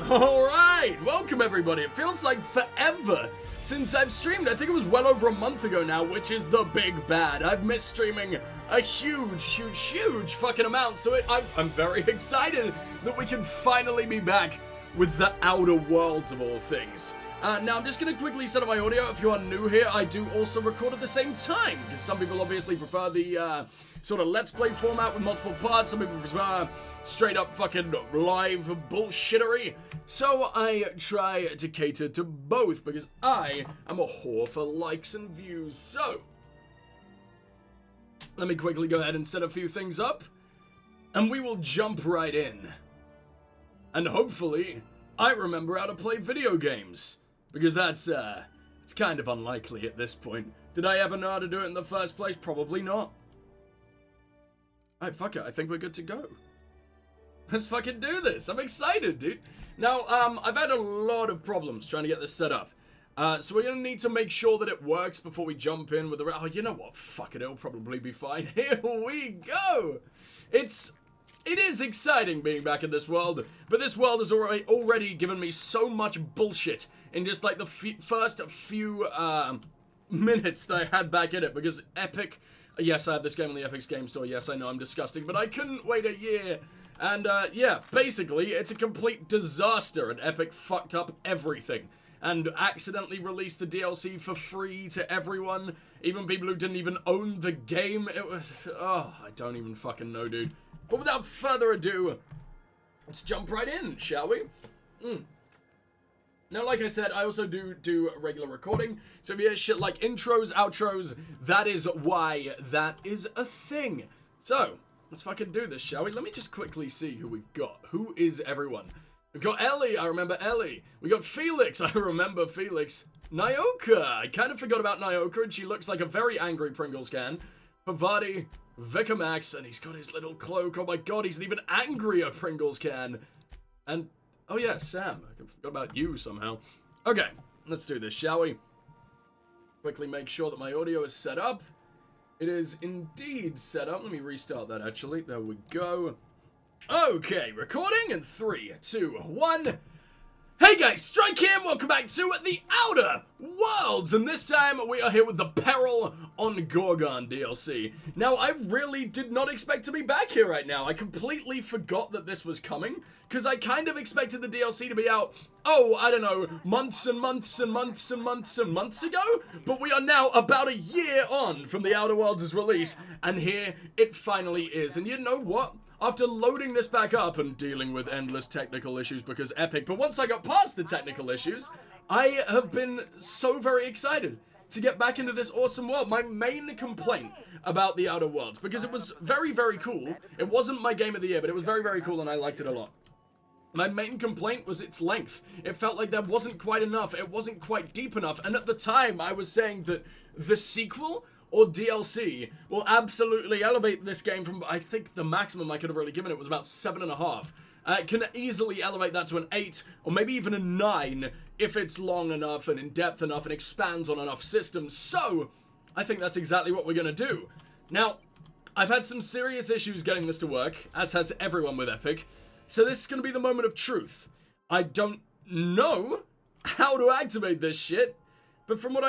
Alright, welcome everybody. It feels like forever since I've streamed. I think it was well over a month ago now, which is the big bad. I've missed streaming a huge fucking amount, so I'm very excited that we can finally be back with the Outer Worlds of all things. Now I'm just going to quickly set up my audio. If you are new here, I do also record at the same time, because some people obviously prefer the sort of Let's Play format with multiple parts. Some people prefer straight up fucking live bullshittery. So I try to cater to both, because I am a whore for likes and views. So let me quickly go ahead and set a few things up, and we will jump right in. And hopefully I remember how to play video games, because that's it's kind of unlikely at this point. Did I ever know how to do it in the first place? Probably not. Alright, fuck it, I think we're good to go. Let's fucking do this. I'm excited, dude. Now, I've had a lot of problems trying to get this set up. So we're gonna need to make sure that it works before we jump in with the... Oh, you know what? Fuck it, it'll probably be fine. Here we go! It is exciting being back in this world, but this world has already given me so much bullshit in just like the first few minutes that I had back in it, because Epic... Yes, I have this game on the Epic's Game Store. Yes, I know I'm disgusting, but I couldn't wait a year. And, yeah, basically, it's a complete disaster, and Epic fucked up everything. And accidentally released the DLC for free to everyone, even people who didn't even own the game. It was... Oh, I don't even fucking know, dude. But without further ado, let's jump right in, shall we? Now, like I said, I also do regular recording, so if you hear shit like intros, outros, that is why that is a thing. So, let's fucking do this, shall we? Let me just quickly see who we've got. Who is everyone? We've got Ellie, I remember Ellie. We got Felix, I remember Felix. Nyoka, I kind of forgot about Nyoka, and she looks like a very angry Pringles can. Pavati, Vicamax, and he's got his little cloak. Oh my god, he's an even angrier Pringles can. And, oh yeah, Sam. I forgot about you somehow. Okay, let's do this, shall we? Quickly make sure that my audio is set up. It is indeed set up. Let me restart that, actually. There we go. Okay, recording in 3, 2, 1. Hey guys, Strike here, and welcome back to the Outer Worlds, and this time we are here with the Peril On Gorgon DLC. Now, I really did not expect to be back here right now. I completely forgot that this was coming, because I kind of expected the DLC to be out, oh, I don't know, months and months and months and months and months ago, but we are now about a year on from the Outer Worlds' release, and here it finally is. And you know what? After loading this back up and dealing with endless technical issues because Epic, but once I got past the technical issues, I have been so very excited to get back into this awesome world. My main complaint about the Outer Worlds, because it was very, very cool. It wasn't my game of the year, but it was very, very cool and I liked it a lot. My main complaint was its length. It felt like there wasn't quite enough. It wasn't quite deep enough. And at the time, I was saying that the sequel or DLC will absolutely elevate this game from, I think the maximum I could have really given it was about 7.5. It can easily elevate that to an 8, or maybe even a 9, if it's long enough and in-depth enough and expands on enough systems. So, I think that's exactly what we're gonna do. Now, I've had some serious issues getting this to work, as has everyone with Epic, so this is gonna be the moment of truth. I don't know how to activate this shit, but from what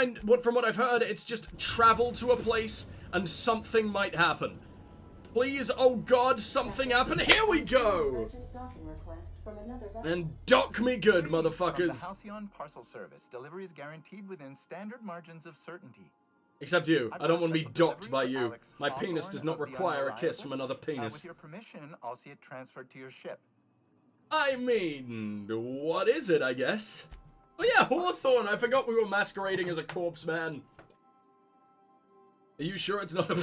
I've heard, it's just travel to a place and something might happen. Please, oh god, something happen. Here we go! And dock me good, motherfuckers. The Halcyon parcel service. Delivery is guaranteed within standard margins of certainty. Except you. I don't want to be docked by you. My penis does not require a kiss from another penis. With your permission, I'll see it transferred to your ship. I mean, what is it, I guess? Oh yeah, Hawthorne, I forgot we were masquerading as a corpse man. Are you sure it's not a...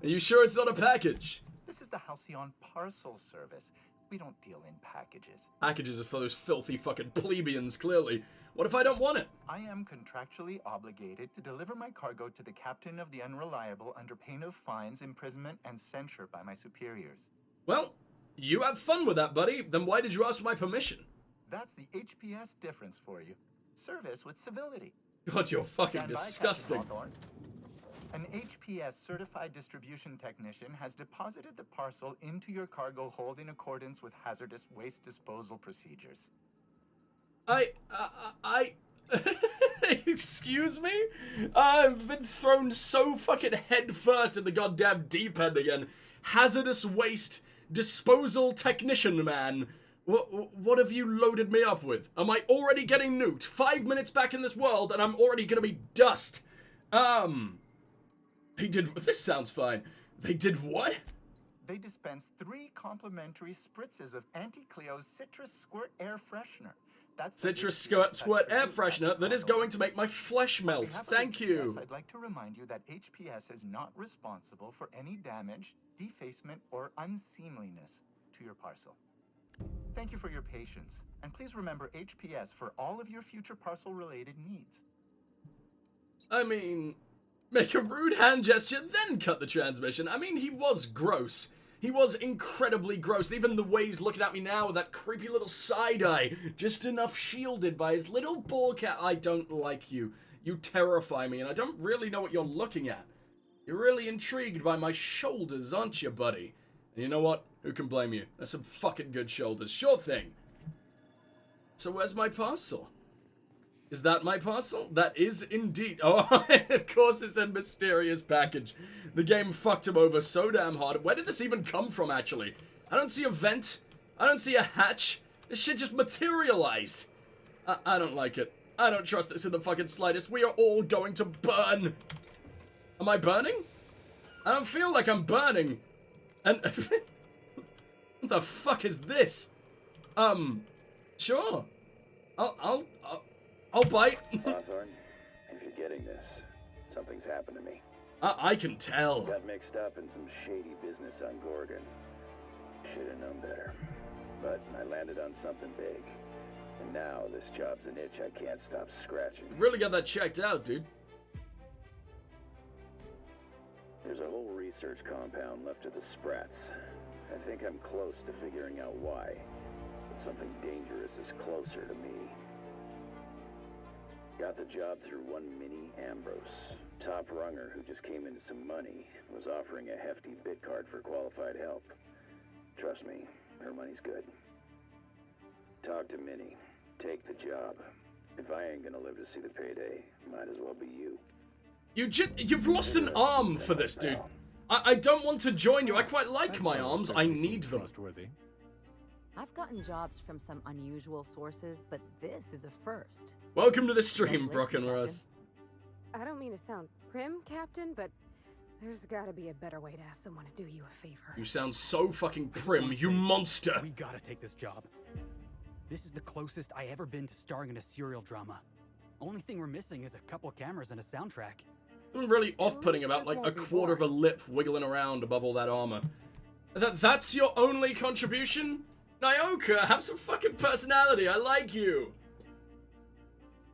Are you sure it's not a package? This is the Halcyon parcel service. We don't deal in packages. Packages are for those filthy fucking plebeians, clearly. What if I don't want it? I am contractually obligated to deliver my cargo to the captain of the Unreliable under pain of fines, imprisonment, and censure by my superiors. Well, you have fun with that, buddy. Then why did you ask for my permission? That's the HPS difference for you. Service with civility. God, you're fucking disgusting. An HPS certified distribution technician has deposited the parcel into your cargo hold in accordance with hazardous waste disposal procedures. I excuse me? I've been thrown so fucking head first in the goddamn deep end again. Hazardous waste disposal technician man. What have you loaded me up with? Am I already getting nuked? 5 minutes back in this world and I'm already gonna be dust. This sounds fine. They did what? They dispensed 3 complimentary spritzes of Anti-Cleo's Citrus Squirt Air Freshener. That's Citrus Squirt Air Freshener that is going to make my flesh melt. Thank you. I'd like to remind you that HPS is not responsible for any damage, defacement, or unseemliness to your parcel. Thank you for your patience, and please remember HPS for all of your future parcel-related needs. I mean, make a rude hand gesture, then cut the transmission. I mean, he was gross. He was incredibly gross. Even the way he's looking at me now with that creepy little side eye, just enough shielded by his little ball cap. I don't like you. You terrify me, and I don't really know what you're looking at. You're really intrigued by my shoulders, aren't you, buddy? And you know what? Who can blame you? That's some fucking good shoulders. Sure thing. So where's my parcel? Is that my parcel? That is indeed. Oh, of course it's a mysterious package. The game fucked him over so damn hard. Where did this even come from, actually? I don't see a vent. I don't see a hatch. This shit just materialized. I don't like it. I don't trust this in the fucking slightest. We are all going to burn. Am I burning? I don't feel like I'm burning. And what the fuck is this? Sure. I'll bite. Hawthorne, if you're getting this, something's happened to me. I can tell. Got mixed up in some shady business on Gorgon. Should have known better. But I landed on something big. And now this job's an itch I can't stop scratching. Really got that checked out, dude. There's a whole research compound left of the Sprats. I think I'm close to figuring out why. But something dangerous is closer to me. Got the job through one Minnie Ambrose. Top runger who just came into some money. Was offering a hefty bid card for qualified help. Trust me, her money's good. Talk to Minnie. Take the job. If I ain't gonna live to see the payday, might as well be you. You've lost an arm for this, dude. I don't want to join you. I quite like my arms. I need them. Trustworthy. I've gotten jobs from some unusual sources, but this is a first. Welcome to the stream, Brock and Russ. I don't mean to sound prim, Captain, but there's gotta be a better way to ask someone to do you a favor. You sound so fucking prim, you monster. We gotta take this job. This is the closest I ever been to starring in a serial drama. Only thing we're missing is a couple cameras and a soundtrack. I'm really off-putting about like a quarter of a lip wiggling around above all that armor. That's your only contribution? Nyoka, have some fucking personality. I like you.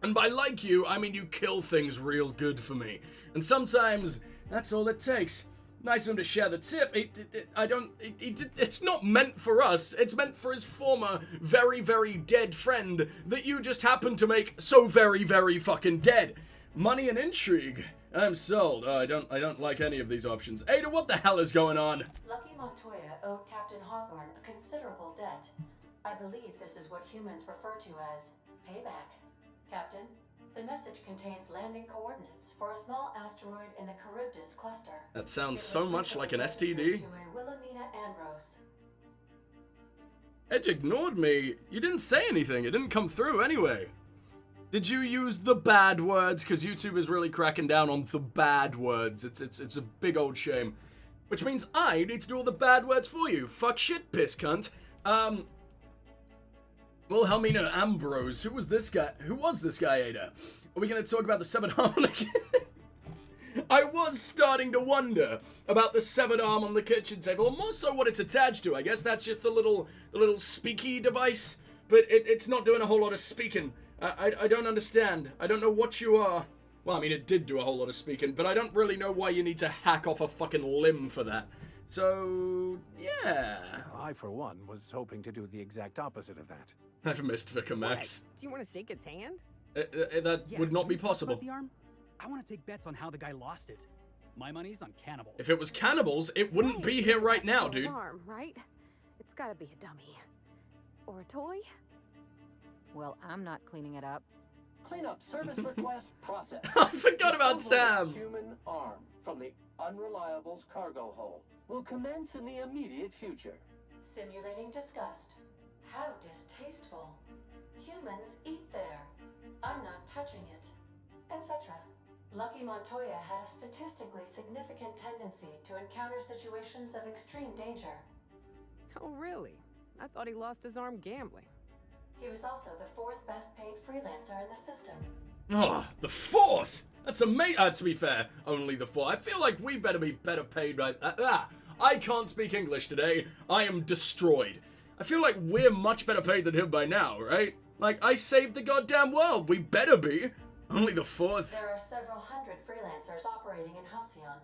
And by like you, I mean you kill things real good for me. And sometimes, that's all it takes. Nice of him to share the tip. It's not meant for us. It's meant for his former, very, very dead friend that you just happened to make so very, very fucking dead. Money and intrigue. I'm sold. I don't like any of these options. Ada, what the hell is going on? Lucky Montoya owed Captain Hawthorne a considerable debt. I believe this is what humans refer to as payback. Captain, the message contains landing coordinates for a small asteroid in the Charybdis cluster. That sounds so much like an STD. To a Wilhelmina Ambrose. Edge ignored me. You didn't say anything. It didn't come through anyway. Did you use the bad words? Because YouTube is really cracking down on the bad words. It's a big old shame. Which means I need to do all the bad words for you. Fuck shit, piss cunt. Wilhelmina Ambrose. Who was this guy? Who was this guy, Ada? Are we going to talk about the severed arm on the I was starting to wonder about the severed arm on the kitchen table, or more so what it's attached to. I guess that's just the little speaky device, but it's not doing a whole lot of speaking. I don't understand. I don't know what you are. Well, I mean, it did do a whole lot of speaking, but I don't really know why you need to hack off a fucking limb for that. So, yeah. I, for one, was hoping to do the exact opposite of that. I've missed Vicar Max. Do you want to shake its hand? That would not be possible. The arm? I want to take bets on how the guy lost it. My money's on cannibals. If it was cannibals, it wouldn't be here right now, dude. Arm, right? It's gotta be a dummy. Or a toy? Well, I'm not cleaning it up. Cleanup service request process. I forgot about Disposal of Sam. Human arm from the Unreliable's cargo hold will commence in the immediate future. Simulating disgust. How distasteful. Humans eat there. I'm not touching it. Etc. Lucky Montoya had a statistically significant tendency to encounter situations of extreme danger. Oh, really? I thought he lost his arm gambling. He was also the 4th best paid freelancer in the system. Oh, the 4th? That's amazing. To be fair, only the 4th. I feel like we better be better paid right. I can't speak English today. I am destroyed. I feel like we're much better paid than him by now, right? Like, I saved the goddamn world. We better be. Only the 4th. There are several hundred freelancers operating in Halcyon.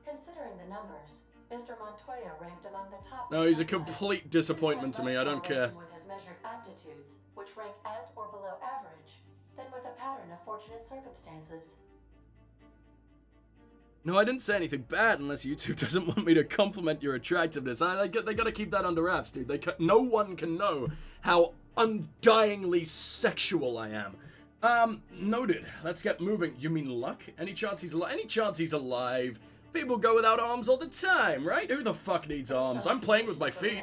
Considering the numbers, Mr. Montoya ranked among the top. No, he's a complete disappointment to me. I don't care. With his measured aptitudes, which rank at or below average, than with a pattern of fortunate circumstances. No, I didn't say anything bad unless YouTube doesn't want me to compliment your attractiveness. They gotta keep that under wraps, dude. No one can know how undyingly sexual I am. Noted. Let's get moving. You mean Luck? Any chance he's alive? People go without arms all the time, right? Who the fuck needs arms? I'm playing with my feet.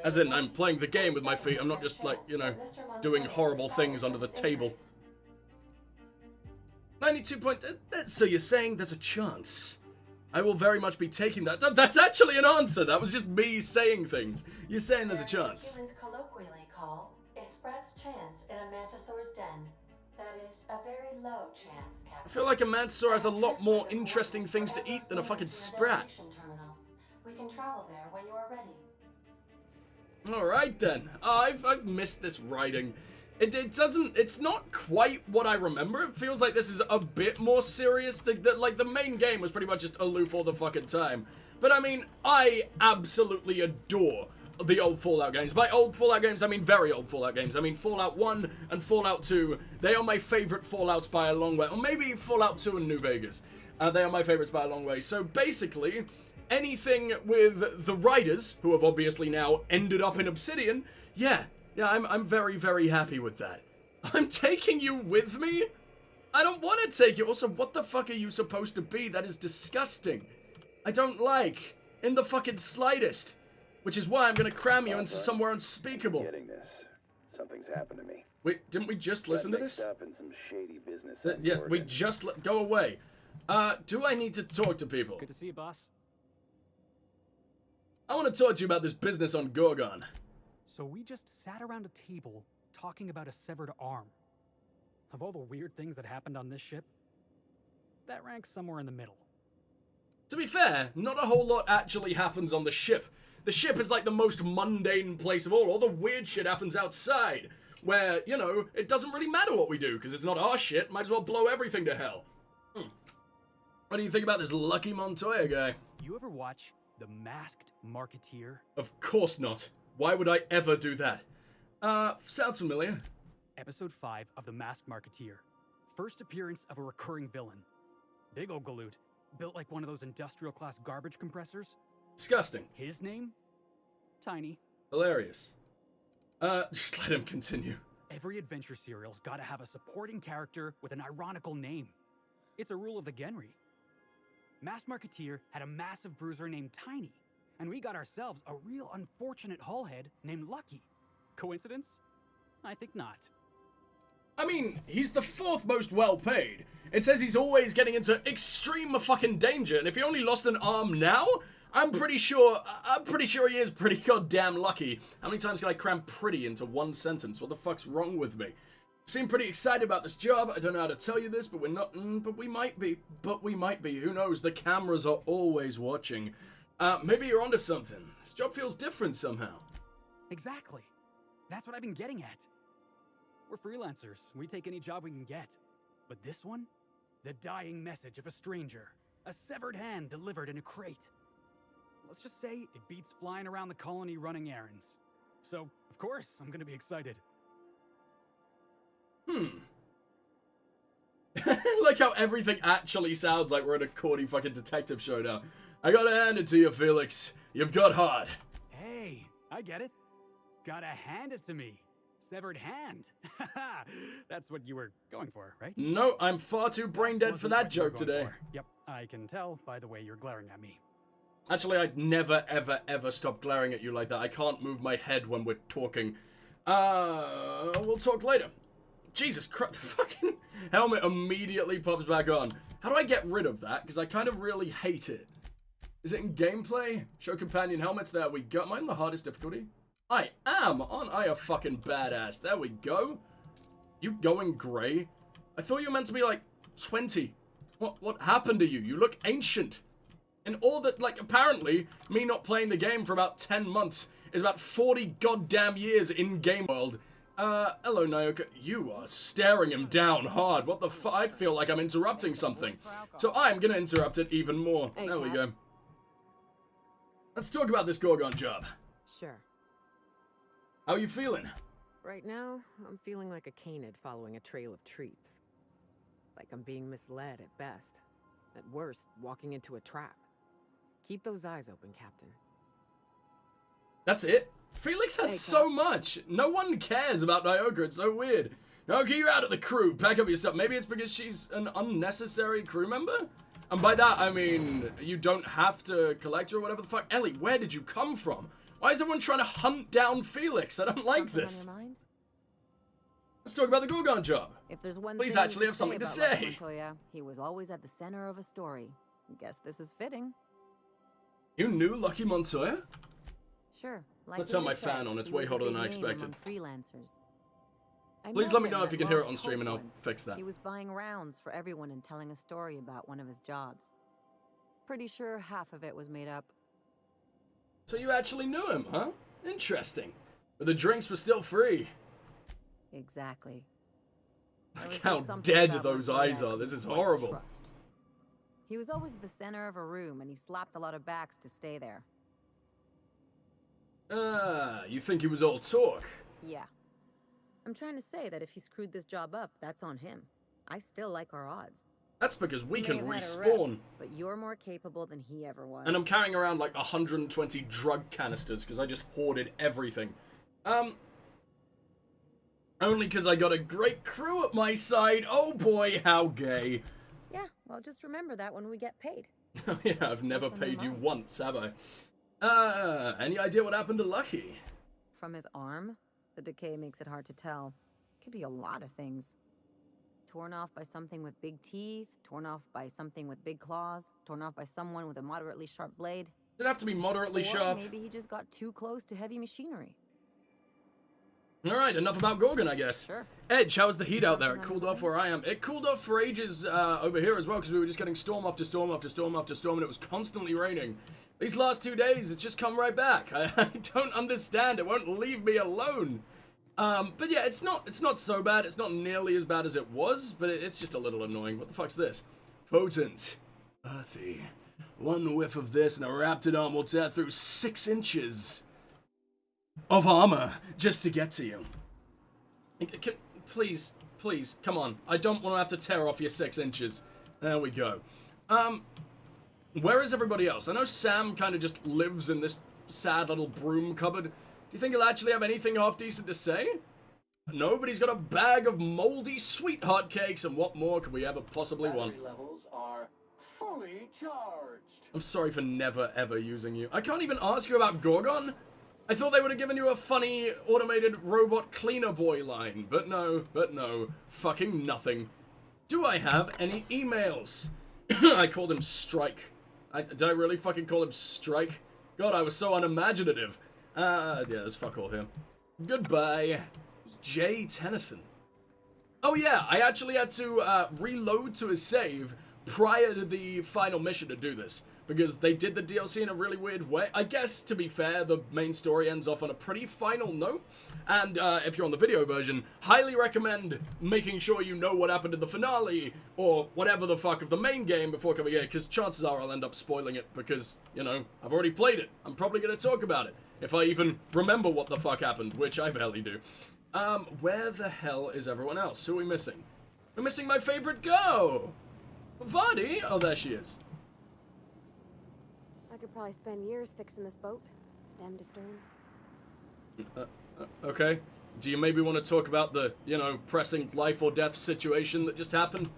As in, I'm playing the game with my feet. I'm not just, like, you know, doing horrible things under the table. 92 point... So you're saying there's a chance? I will very much be taking that. That's actually an answer. That was just me saying things. You're saying there's a chance. Humans colloquially call a sprat's chance in a mantisaur's den. That is a very low chance, Captain. I feel like a mantisaur has a lot more interesting things to eat than a fucking sprat. We can travel there when you are ready. Alright then. I've missed this writing. It's not quite what I remember. It feels like this is a bit more serious. Like, the main game was pretty much just aloof all the fucking time. But I mean, I absolutely adore the old Fallout games. By old Fallout games, I mean very old Fallout games. I mean Fallout 1 and Fallout 2. They are my favorite Fallouts by a long way. Or maybe Fallout 2 and New Vegas. They are my favorites by a long way. So basically, anything with the writers, who have obviously now ended up in Obsidian, yeah, I'm very, very happy with that. I'm taking you with me? I don't want to take you. Also, what the fuck are you supposed to be? That is disgusting. I don't like. In the fucking slightest. Which is why I'm gonna cram you into somewhere unspeakable. Getting this. Something's happened to me. Wait, didn't we just listen to this? Up in some shady business Yeah, we just go away. Do I need to talk to people? Good to see you, boss. I want to talk to you about this business on Gorgon. So we just sat around a table talking about a severed arm. Of all the weird things that happened on this ship, that ranks somewhere in the middle. To be fair, not a whole lot actually happens on the ship. The ship is like the most mundane place of all. All the weird shit happens outside, where, you know, it doesn't really matter what we do, because it's not our shit. Might as well blow everything to hell. What do you think about this Lucky Montoya guy? You ever watch The Masked Marketeer? Of course not. Why would I ever do that? Sounds familiar. Episode 5 of The Masked Marketeer. First appearance of a recurring villain. Big ol' galoot, built like one of those industrial-class garbage compressors. Disgusting. His name? Tiny. Hilarious. Just let him continue. Every adventure serial's gotta have a supporting character with an ironical name. It's a rule of the Genry. Masked Marketeer had a massive bruiser named Tiny, and we got ourselves a real unfortunate hullhead named Lucky. Coincidence? I think not. I mean, he's the 4th most well-paid. It says he's always getting into extreme fucking danger, and if he only lost an arm now, I'm pretty sure he is pretty goddamn lucky. How many times can I cram pretty into one sentence? What the fuck's wrong with me? Seem pretty excited about this job. I don't know how to tell you this, but we're not, but we might be. Who knows? The cameras are always watching. Maybe you're onto something. This job feels different somehow. Exactly. That's what I've been getting at. We're freelancers. We take any job we can get. But this one? The dying message of a stranger. A severed hand delivered in a crate. Let's just say it beats flying around the colony running errands. So, of course, I'm gonna be excited. Like how everything actually sounds like we're in a corny fucking detective show now. I gotta hand it to you, Felix. You've got heart. Hey, I get it. Gotta hand it to me. Severed hand. That's what you were going for, right? No, I'm far too brain dead for Wasn't that what you were joke going today. for. Yep, I can tell by the way you're glaring at me. Actually, I'd never, ever, ever stop glaring at you like that. I can't move my head when we're talking. We'll talk later. Jesus Christ, the fucking helmet immediately pops back on. How do I get rid of that? Because I kind of really hate it. Is it in gameplay? Show companion helmets. There we go. Am I in the hardest difficulty? I am. Aren't I a fucking badass? There we go. You going grey? I thought you were meant to be like 20. What happened to you? You look ancient. And all that, like, apparently, me not playing the game for about 10 months is about 40 goddamn years in game world. Hello, Naoka. You are staring him down hard. What the fuck? I feel like I'm interrupting something. So I'm gonna interrupt it even more. Hey, there we Cap. go. Let's talk about this Gorgon job. Sure. How are you feeling? Right now, I'm feeling like a canid following a trail of treats. Like I'm being misled at best. At worst, walking into a trap. Keep those eyes open, Captain. That's it? Felix had Hey, so Cap. much. No one cares about Naoka. It's so weird. Naoka, you're out of the crew. Pack up your stuff. Maybe it's because she's an unnecessary crew member? And by that, I mean, you don't have to collect her or whatever the fuck. Ellie, where did you come from? Why is everyone trying to hunt down Felix? I don't like Something this. on your mind? Let's talk about the Gorgon job. If there's one Please thing you actually could have something to about Lucky say. Montoya, he was always at the center of a story. Guess this is fitting. You knew Lucky Montoya? Sure. Like Let's turn Lena my said, fan on. It's he way was a hotter than big I name expected. among freelancers. I Please met let me him know if at you can hear it Lost on stream Hope and I'll once. fix that. He was buying rounds for everyone and telling a story about one of his jobs. Pretty sure half of it was made up. So you actually knew him, huh? Interesting. But the drinks were still free. Exactly. There was Like how just something dead about those Montoya eyes I are. couldn't This is quite horrible. trust. He was always the center of a room, and he slapped a lot of backs to stay there. You think he was all talk? Yeah. I'm trying to say that if he screwed this job up, that's on him. I still like our odds. That's because we He can may have had a rep, respawn. but you're more capable than he ever was. And I'm carrying around like 120 drug canisters because I just hoarded everything. Only because I got a great crew at my side. Oh boy, how gay. Yeah, well, just remember that when we get paid. Yeah, I've never What's on your paid you mind? once, have I? Any idea what happened to Lucky? From his arm, the decay makes it hard to tell. Could be a lot of things. Torn off by something with big teeth, torn off by something with big claws, torn off by someone with a moderately sharp blade. Does it have to be moderately Or sharp? maybe he just got too close to heavy machinery. Alright, enough about Gorgon, I guess. Sure. Edge, how's the heat out there? It Nothing cooled on off where I am. It cooled off for ages over here as well, because we were just getting storm after storm after storm after storm, and it was constantly raining. These last 2 days, it's just come right back. I don't understand. It won't leave me alone. But yeah, it's not so bad. It's not nearly as bad as it was, but it's just a little annoying. What the fuck's this? Potent. Earthy. One whiff of this and a Raptidon will tear through 6 inches of armor just to get to you. Please, come on. I don't want to have to tear off your 6 inches. There we go. Where is everybody else? I know Sam kind of just lives in this sad little broom cupboard. Do you think he'll actually have anything half decent to say? No, but he's got a bag of moldy sweetheart cakes, and what more could we ever possibly want? Battery levels are fully charged. I'm sorry for never ever using you. I can't even ask you about Gorgon. I thought they would have given you a funny automated robot cleaner boy line, but no, fucking nothing. Do I have any emails? I called him Strike. Did I really fucking call him Strike? God, I was so unimaginative. Yeah, there's fuck all here. Goodbye. It's Jay Tennyson. Oh yeah, I actually had to reload to a save prior to the final mission to do this, because they did the DLC in a really weird way. I guess, to be fair, the main story ends off on a pretty final note, and if you're on the video version, highly recommend making sure you know what happened in the finale, or whatever the fuck of the main game before coming here, because chances are I'll end up spoiling it, because, you know, I've already played it. I'm probably going to talk about it, if I even remember what the fuck happened, which I barely do. Where the hell is everyone else? Who are we missing? We're missing my favorite girl! Vardy? Oh, there she is. I could probably spend years fixing this boat, stem to stern. Okay. Do you maybe want to talk about the, you know, pressing life or death situation that just happened?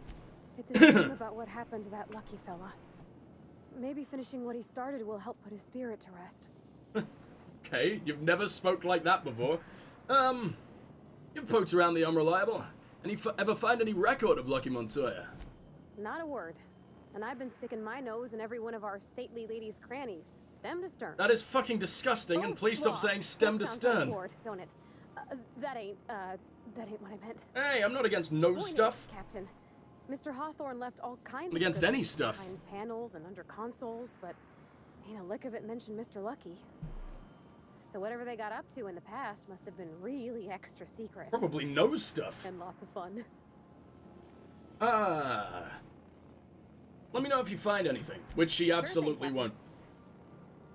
It's a shame about what happened to that lucky fella. Maybe finishing what he started will help put his spirit to rest. Okay, you've never spoke like that before. You've poked around the Unreliable. Any ever find any record of Lucky Montoya? Not a word. And I've been sticking my nose in every one of our stately ladies' crannies, stem to stern. That is fucking disgusting, and please stop saying stem to stern. Bored, don't it? That ain't what I meant. Hey, I'm not against nose stuff. Captain. Mr. Hawthorne left all kinds against of any stuff. behind panels and under consoles, but ain't a lick of it mentioned Mr. Lucky. So whatever they got up to in the past must have been really extra secret. Probably nose stuff. And lots of fun. Let me know if you find anything, which she absolutely won't.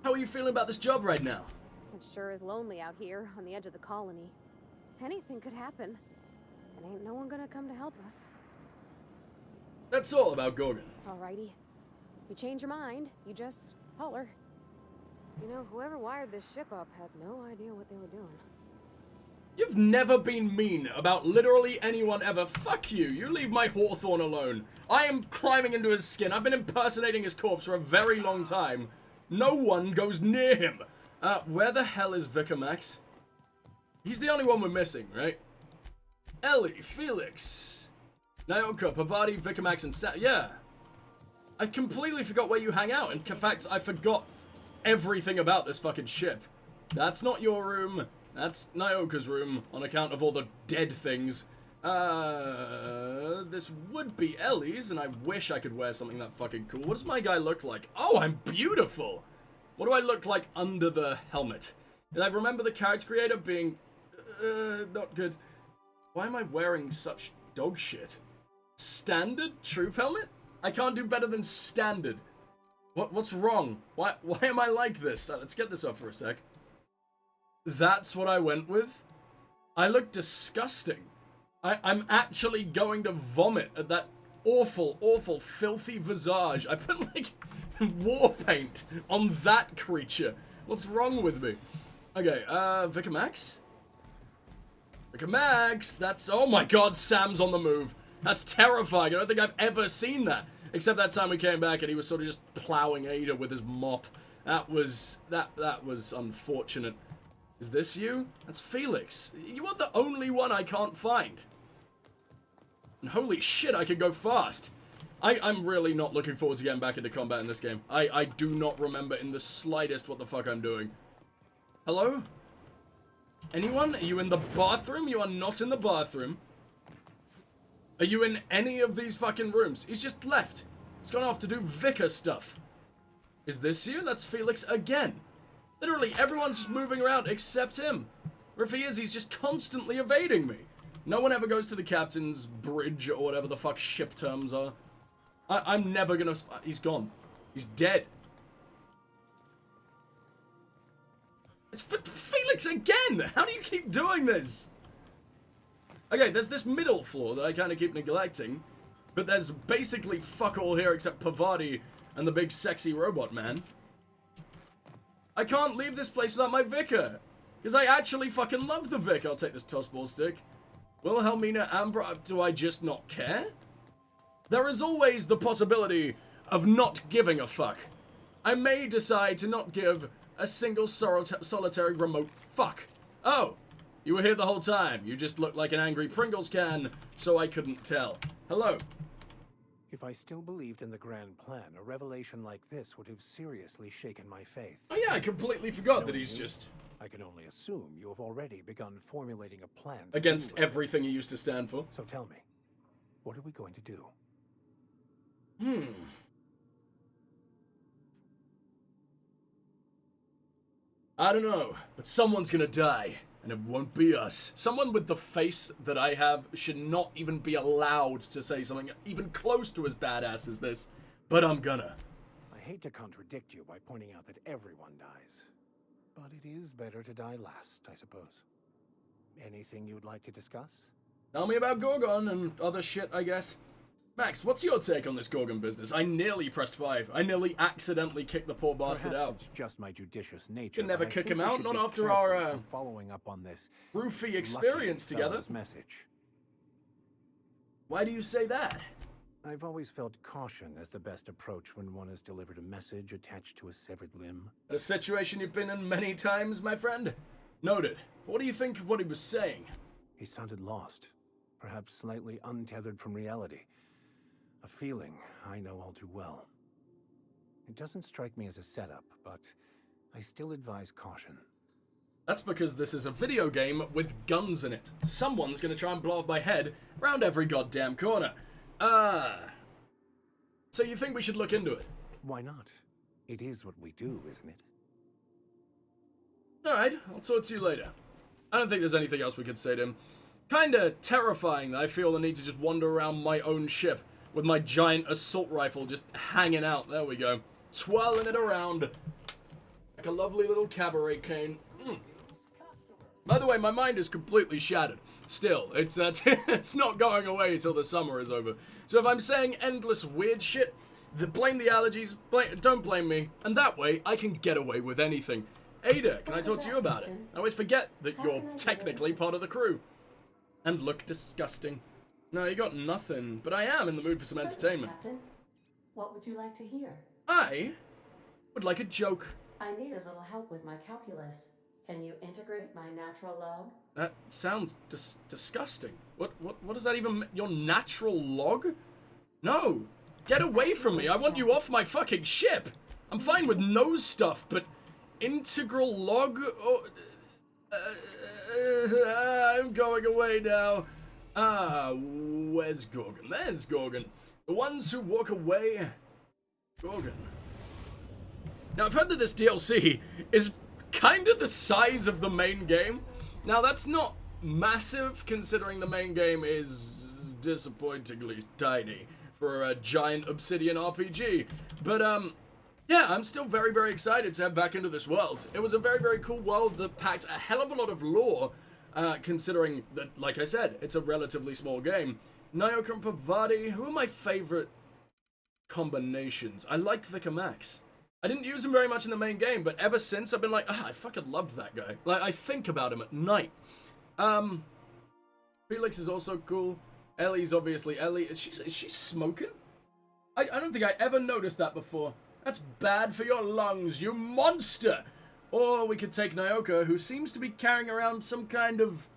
How are you feeling about this job right now? It sure is lonely out here on the edge of the colony. Anything could happen, and ain't no one gonna come to help us. That's all about Gorgon. Alrighty. You change your mind, you just holler. You know, whoever wired this ship up had no idea what they were doing. You've never been mean about literally anyone ever. Fuck you. You leave my Hawthorne alone. I am climbing into his skin. I've been impersonating his corpse for a very long time. No one goes near him. Where the hell is Vicar Max? He's the only one we're missing, right? Ellie, Felix, Nyoka, Pavati, Vicar Max, and yeah. I completely forgot where you hang out. In fact, I forgot everything about this fucking ship. That's not your room. That's Nyoka's room, on account of all the dead things. This would be Ellie's, and I wish I could wear something that fucking cool. What does my guy look like? Oh, I'm beautiful! What do I look like under the helmet? And I remember the character creator being, not good. Why am I wearing such dog shit? Standard troop helmet? I can't do better than standard. What's wrong? Why am I like this? Let's get this up for a sec. That's what I went with? I look disgusting. I'm actually going to vomit at that awful, awful, filthy visage. I put, like, war paint on that creature. What's wrong with me? Okay, Vicar Max? Vicar Max! That's, oh my god, Sam's on the move. That's terrifying. I don't think I've ever seen that. Except that time we came back and he was sort of just plowing Ada with his mop. That was unfortunate. Is this you? That's Felix. You are the only one I can't find. And holy shit, I can go fast. I'm really not looking forward to getting back into combat in this game. I do not remember in the slightest what the fuck I'm doing. Hello? Anyone? Are you in the bathroom? You are not in the bathroom. Are you in any of these fucking rooms? He's just left. He's gone off to do vicar stuff. Is this you? That's Felix again. Literally, everyone's just moving around except him. Or if he is, he's just constantly evading me. No one ever goes to the captain's bridge or whatever the fuck ship terms are. I'm never gonna... He's gone. He's dead. It's Felix again! How do you keep doing this? Okay, there's this middle floor that I kind of keep neglecting. But there's basically fuck all here except Pavati and the big sexy robot man. I can't leave this place without my vicar. Because I actually fucking love the vic. I'll take this tossball stick. Wilhelmina Amber, do I just not care? There is always the possibility of not giving a fuck. I may decide to not give a single solitary remote fuck. Oh, you were here the whole time. You just looked like an angry Pringles can, so I couldn't tell. Hello. If I still believed in the grand plan, a revelation like this would have seriously shaken my faith. Oh yeah, I completely forgot that he's just... I can only assume you have already begun formulating a plan against everything he used to stand for. So tell me, what are we going to do? I don't know, but someone's gonna die, and it won't be us. Someone with the face that I have should not even be allowed to say something even close to as badass as this, but I'm gonna. I hate to contradict you by pointing out that everyone dies, but it is better to die last, I suppose. Anything you'd like to discuss? Tell me about Gorgon and other shit, I guess. Max, what's your take on this Gorgon business? I nearly pressed 5. I nearly accidentally kicked the poor bastard Perhaps out. It's just my judicious nature. Can never but I kick think him we out, should not be after careful our, from following up on this roofy lucky experience together. fellow's message. Why do you say that? I've always felt caution as the best approach when one has delivered a message attached to a severed limb. A situation you've been in many times, my friend? Noted. What do you think of what he was saying? He sounded lost, perhaps slightly untethered from reality. A feeling I know all too well. It doesn't strike me as a setup, but I still advise caution. That's because this is a video game with guns in it. Someone's gonna try and blow off my head around every goddamn corner. So you think we should look into it? Why not? It is what we do, isn't it? Alright, I'll talk to you later. I don't think there's anything else we could say to him. Kinda terrifying that I feel the need to just wander around my own ship with my giant assault rifle just hanging out. There we go. Twirling it around like a lovely little cabaret cane. By the way, my mind is completely shattered. Still, it's it's not going away until the summer is over. So if I'm saying endless weird shit, blame the allergies, don't blame me, and that way I can get away with anything. Ada, can I talk to you about it? I always forget that you're technically part of the crew. And look disgusting. No, you got nothing, but I am in the mood for some entertainment. Captain, what would you like to hear? I would like a joke. I need a little help with my calculus. Can you integrate my natural log? That sounds disgusting. What does that even mean? Your natural log? No! Get away from me! I want you off my fucking ship! I'm fine with nose stuff, but integral log? Oh, I'm going away now. Where's Gorgon? There's Gorgon. The ones who walk away. Gorgon. Now, I've heard that this DLC is kind of the size of the main game. Now, that's not massive, considering the main game is disappointingly tiny for a giant Obsidian RPG. But, yeah, I'm still very, very excited to head back into this world. It was a very, very cool world that packed a hell of a lot of lore, considering that, like I said, it's a relatively small game. Nyoka and Pavati, who are my favorite combinations? I like Vicar Max. I didn't use him very much in the main game, but ever since I've been like, I fucking loved that guy. Like, I think about him at night. Felix is also cool. Ellie's obviously Ellie. Is she smoking? I don't think I ever noticed that before. That's bad for your lungs, you monster! Or we could take Nyoka, who seems to be carrying around some kind of...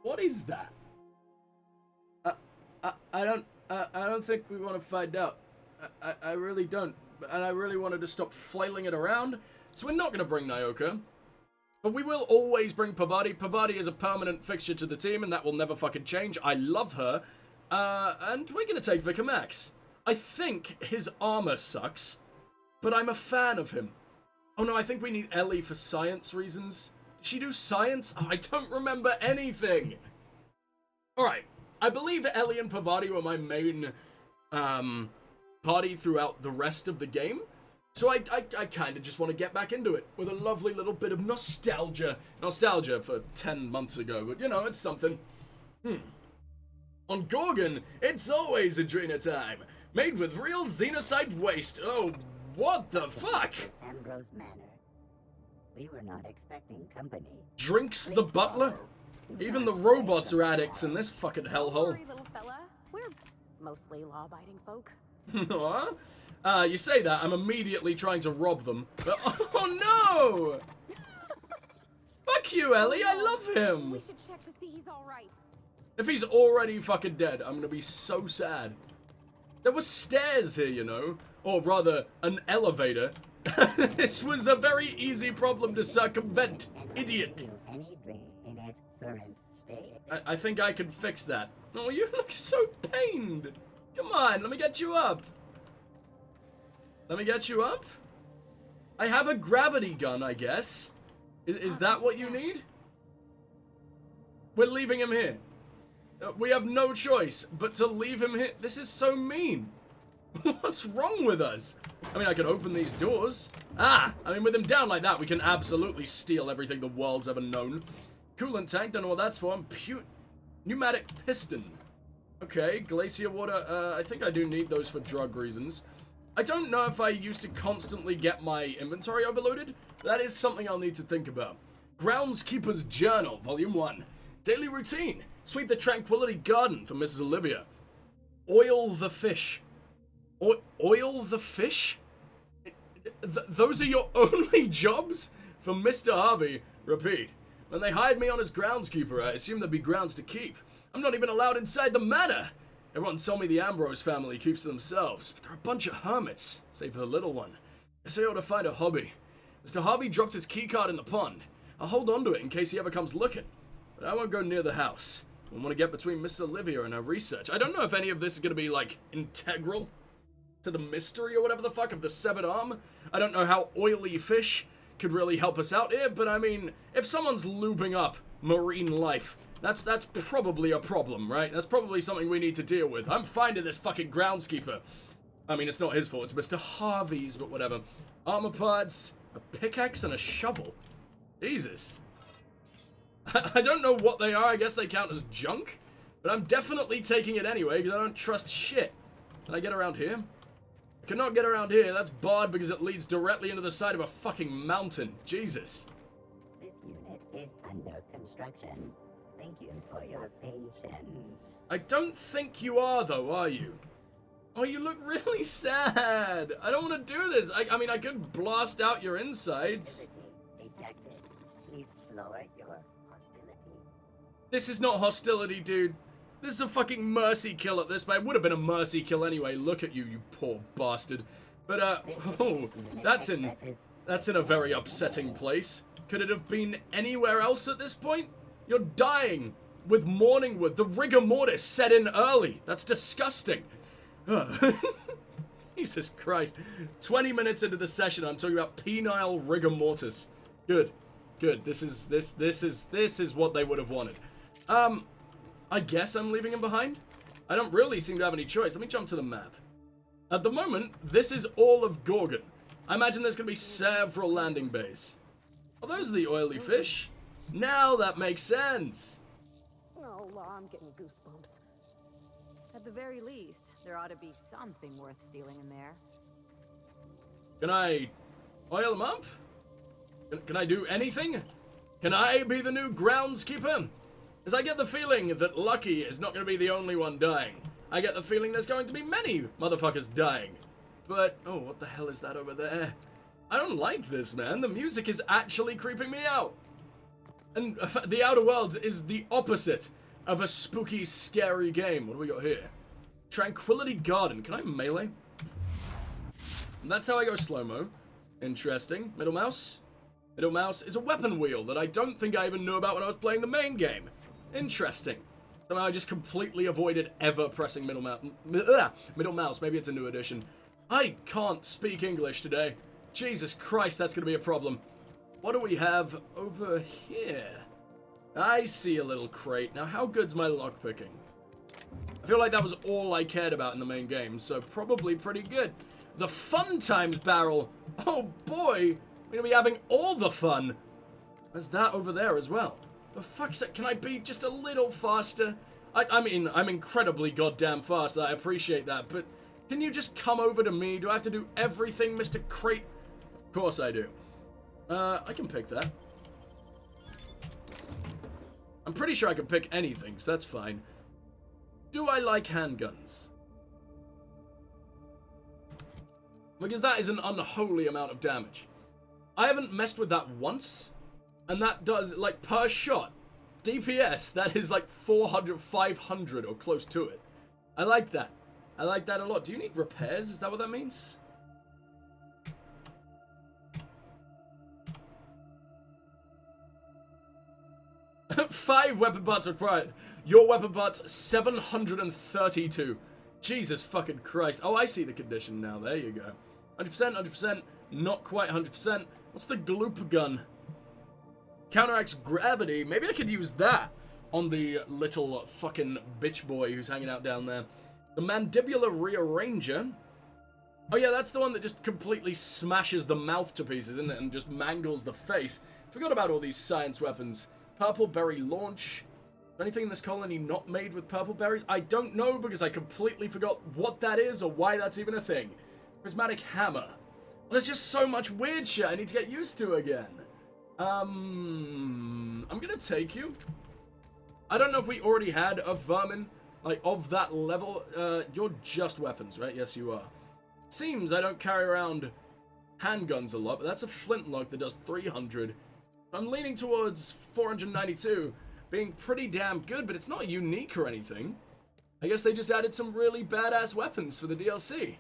What is that? I don't think we want to find out. I really don't. And I really wanted to stop flailing it around. So we're not going to bring Nyoka. But we will always bring Pavati. Pavati is a permanent fixture to the team, and that will never fucking change. I love her. And we're going to take Vicar Max. I think his armor sucks, but I'm a fan of him. Oh no, I think we need Ellie for science reasons. Did she do science? Oh, I don't remember anything. Alright, I believe Ellie and Pavati were my main party throughout the rest of the game. So I kind of just want to get back into it with a lovely little bit of nostalgia. Nostalgia for 10 months ago, but you know, it's something. On Gorgon, it's always Adrena time. Made with real xenosite waste. Oh, what the fuck? Ambrose Manor. We were not expecting company. Drinks the butler? Even the robots are addicts in this fucking hellhole. Don't worry, little fella. We're mostly law-abiding folk. What? You say that, I'm immediately trying to rob them. But, oh no! Fuck you, Ellie, I love him! We should check to see he's alright. If he's already fucking dead, I'm gonna be so sad. There were stairs here, you know. Or rather, an elevator. This was a very easy problem to circumvent, idiot. I think I can fix that. Oh, you look so pained. Come on, let me get you up. Let me get you up? I have a gravity gun, I guess. Is that what you need? We're leaving him here. We have no choice but to leave him here. This is so mean. What's wrong with us? I mean, I can open these doors. I mean, with him down like that, we can absolutely steal everything the world's ever known. Coolant tank, don't know what that's for. Pneumatic piston. Okay, glacier water. I think I do need those for drug reasons. I don't know if I used to constantly get my inventory overloaded. That is something I'll need to think about. Groundskeeper's Journal, Volume 1. Daily routine. Sweep the Tranquility Garden for Mrs. Olivia. Oil the fish. Oil the fish? Those are your only jobs? For Mr. Harvey. Repeat. When they hired me on as groundskeeper, I assumed there'd be grounds to keep. I'm not even allowed inside the manor. Everyone told me the Ambrose family keeps to themselves, but they're a bunch of hermits, save for the little one. I say I ought to find a hobby. Mr. Harvey dropped his keycard in the pond. I'll hold on to it in case he ever comes looking, but I won't go near the house. I want to get between Miss Olivia and her research. I don't know if any of this is going to be, like, integral to the mystery or whatever the fuck of the severed arm. I don't know how oily fish could really help us out here, but I mean, if someone's lubing up marine life, that's probably a problem, right? That's probably something we need to deal with. I'm finding this fucking groundskeeper. I mean, it's not his fault, it's Mr. Harvey's, but whatever. Armor parts, a pickaxe, and a shovel. Jesus. I don't know what they are, I guess they count as junk, but I'm definitely taking it anyway, because I don't trust shit. Can I get around here? I cannot get around here, that's barred because it leads directly into the side of a fucking mountain. Jesus. This unit is under construction. Thank you for your patience. I don't think you are, though, are you? Oh, you look really sad. I don't want to do this. I mean, I could blast out your insides. Activity detected. Please lower your hostility. This is not hostility, dude. This is a fucking mercy kill at this, but it would have been a mercy kill anyway. Look at you, you poor bastard. But, oh, that's in a very upsetting place. Could it have been anywhere else at this point? You're dying with morning wood. The rigor mortis set in early. That's disgusting. Jesus Christ. 20 minutes into the session, I'm talking about penile rigor mortis. Good. Good. This is what they would have wanted. I guess I'm leaving him behind? I don't really seem to have any choice. Let me jump to the map. At the moment, this is all of Gorgon. I imagine there's going to be several landing bays. Oh, those are the oily fish. Now that makes sense. Oh, I'm getting goosebumps. At the very least, there ought to be something worth stealing in there. Can I oil them up? Can I do anything? Can I be the new groundskeeper? As I get the feeling that Lucky is not going to be the only one dying. I get the feeling there's going to be many motherfuckers dying. But, oh, what the hell is that over there? I don't like this, man. The music is actually creeping me out. And the Outer Worlds is the opposite of a spooky, scary game. What do we got here? Tranquility Garden. Can I melee? And that's how I go slow-mo. Interesting. Middle mouse. Middle mouse is a weapon wheel that I don't think I even knew about when I was playing the main game. Interesting. Somehow I just completely avoided ever pressing middle mouse. Middle mouse. Maybe it's a new edition. I can't speak English today. Jesus Christ, that's going to be a problem. What do we have over here? I see a little crate. Now, how good's my lockpicking? I feel like that was all I cared about in the main game, so probably pretty good. The Fun Times barrel. Oh boy, we're going to be having all the fun. There's that over there as well. For fuck's sake, can I be just a little faster? I mean, I'm incredibly goddamn fast. I appreciate that, but can you just come over to me? Do I have to do everything, Mr. Crate? Of course I do. I can pick that. I'm pretty sure I can pick anything, so that's fine. Do I like handguns? Because that is an unholy amount of damage. I haven't messed with that once, and that does, like, per shot, DPS, that is like 400, 500, or close to it. I like that. I like that a lot. Do you need repairs? Is that what that means? Five weapon parts required. Your weapon parts, 732. Jesus fucking Christ. Oh, I see the condition now. There you go. 100%, 100%. Not quite 100%. What's the gloop gun? Counteracts gravity. Maybe I could use that on the little fucking bitch boy who's hanging out down there. The mandibular rearranger. Oh yeah, that's the one that just completely smashes the mouth to pieces, isn't it? And just mangles the face. Forgot about all these science weapons. Purple berry launch. Anything in this colony not made with purple berries? I don't know because I completely forgot what that is or why that's even a thing. Prismatic hammer. There's just so much weird shit I need to get used to again. I'm gonna take you. I don't know if we already had a vermin, like, of that level. You're just weapons, right? Yes, you are. Seems I don't carry around handguns a lot, but that's a flintlock that does 300. I'm leaning towards 492, being pretty damn good, but it's not unique or anything. I guess they just added some really badass weapons for the DLC.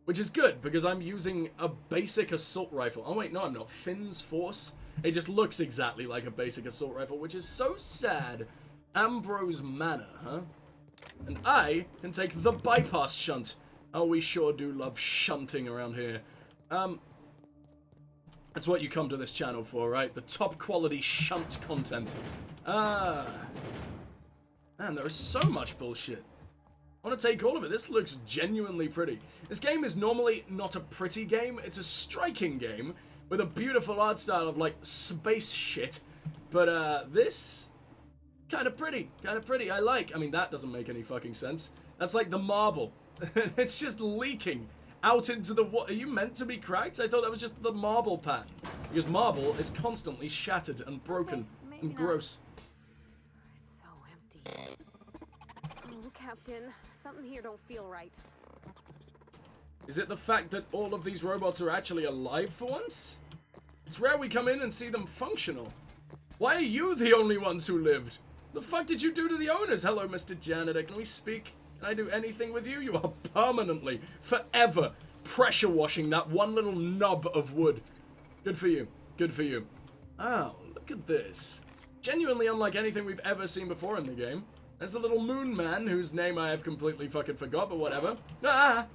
Which is good, because I'm using a basic assault rifle. Oh wait, no I'm not. Finn's Force. It just looks exactly like a basic assault rifle, which is so sad. Ambrose Manor, huh? And I can take the bypass shunt. Oh, we sure do love shunting around here. That's what you come to this channel for, right? The top quality shunt content. Man, there is so much bullshit. I want to take all of it. This looks genuinely pretty. This game is normally not a pretty game. It's a striking game with a beautiful art style of, like, space shit. But, this... kind of pretty. Kind of pretty. I like. I mean, that doesn't make any fucking sense. That's like the marble. It's just leaking out into the water. Are you meant to be cracked? I thought that was just the marble pattern. Because marble is constantly shattered and broken and gross. It's so empty. Oh, Captain. Something here don't feel right. Is it the fact that all of these robots are actually alive for once? It's rare we come in and see them functional. Why are you the only ones who lived? The fuck did you do to the owners? Hello, Mr. Janitor. Can we speak? Can I do anything with you? You are permanently, forever, pressure washing that one little knob of wood. Good for you. Good for you. Oh, look at this. Genuinely unlike anything we've ever seen before in the game. There's the little moon man, whose name I have completely fucking forgot, but whatever. Ah!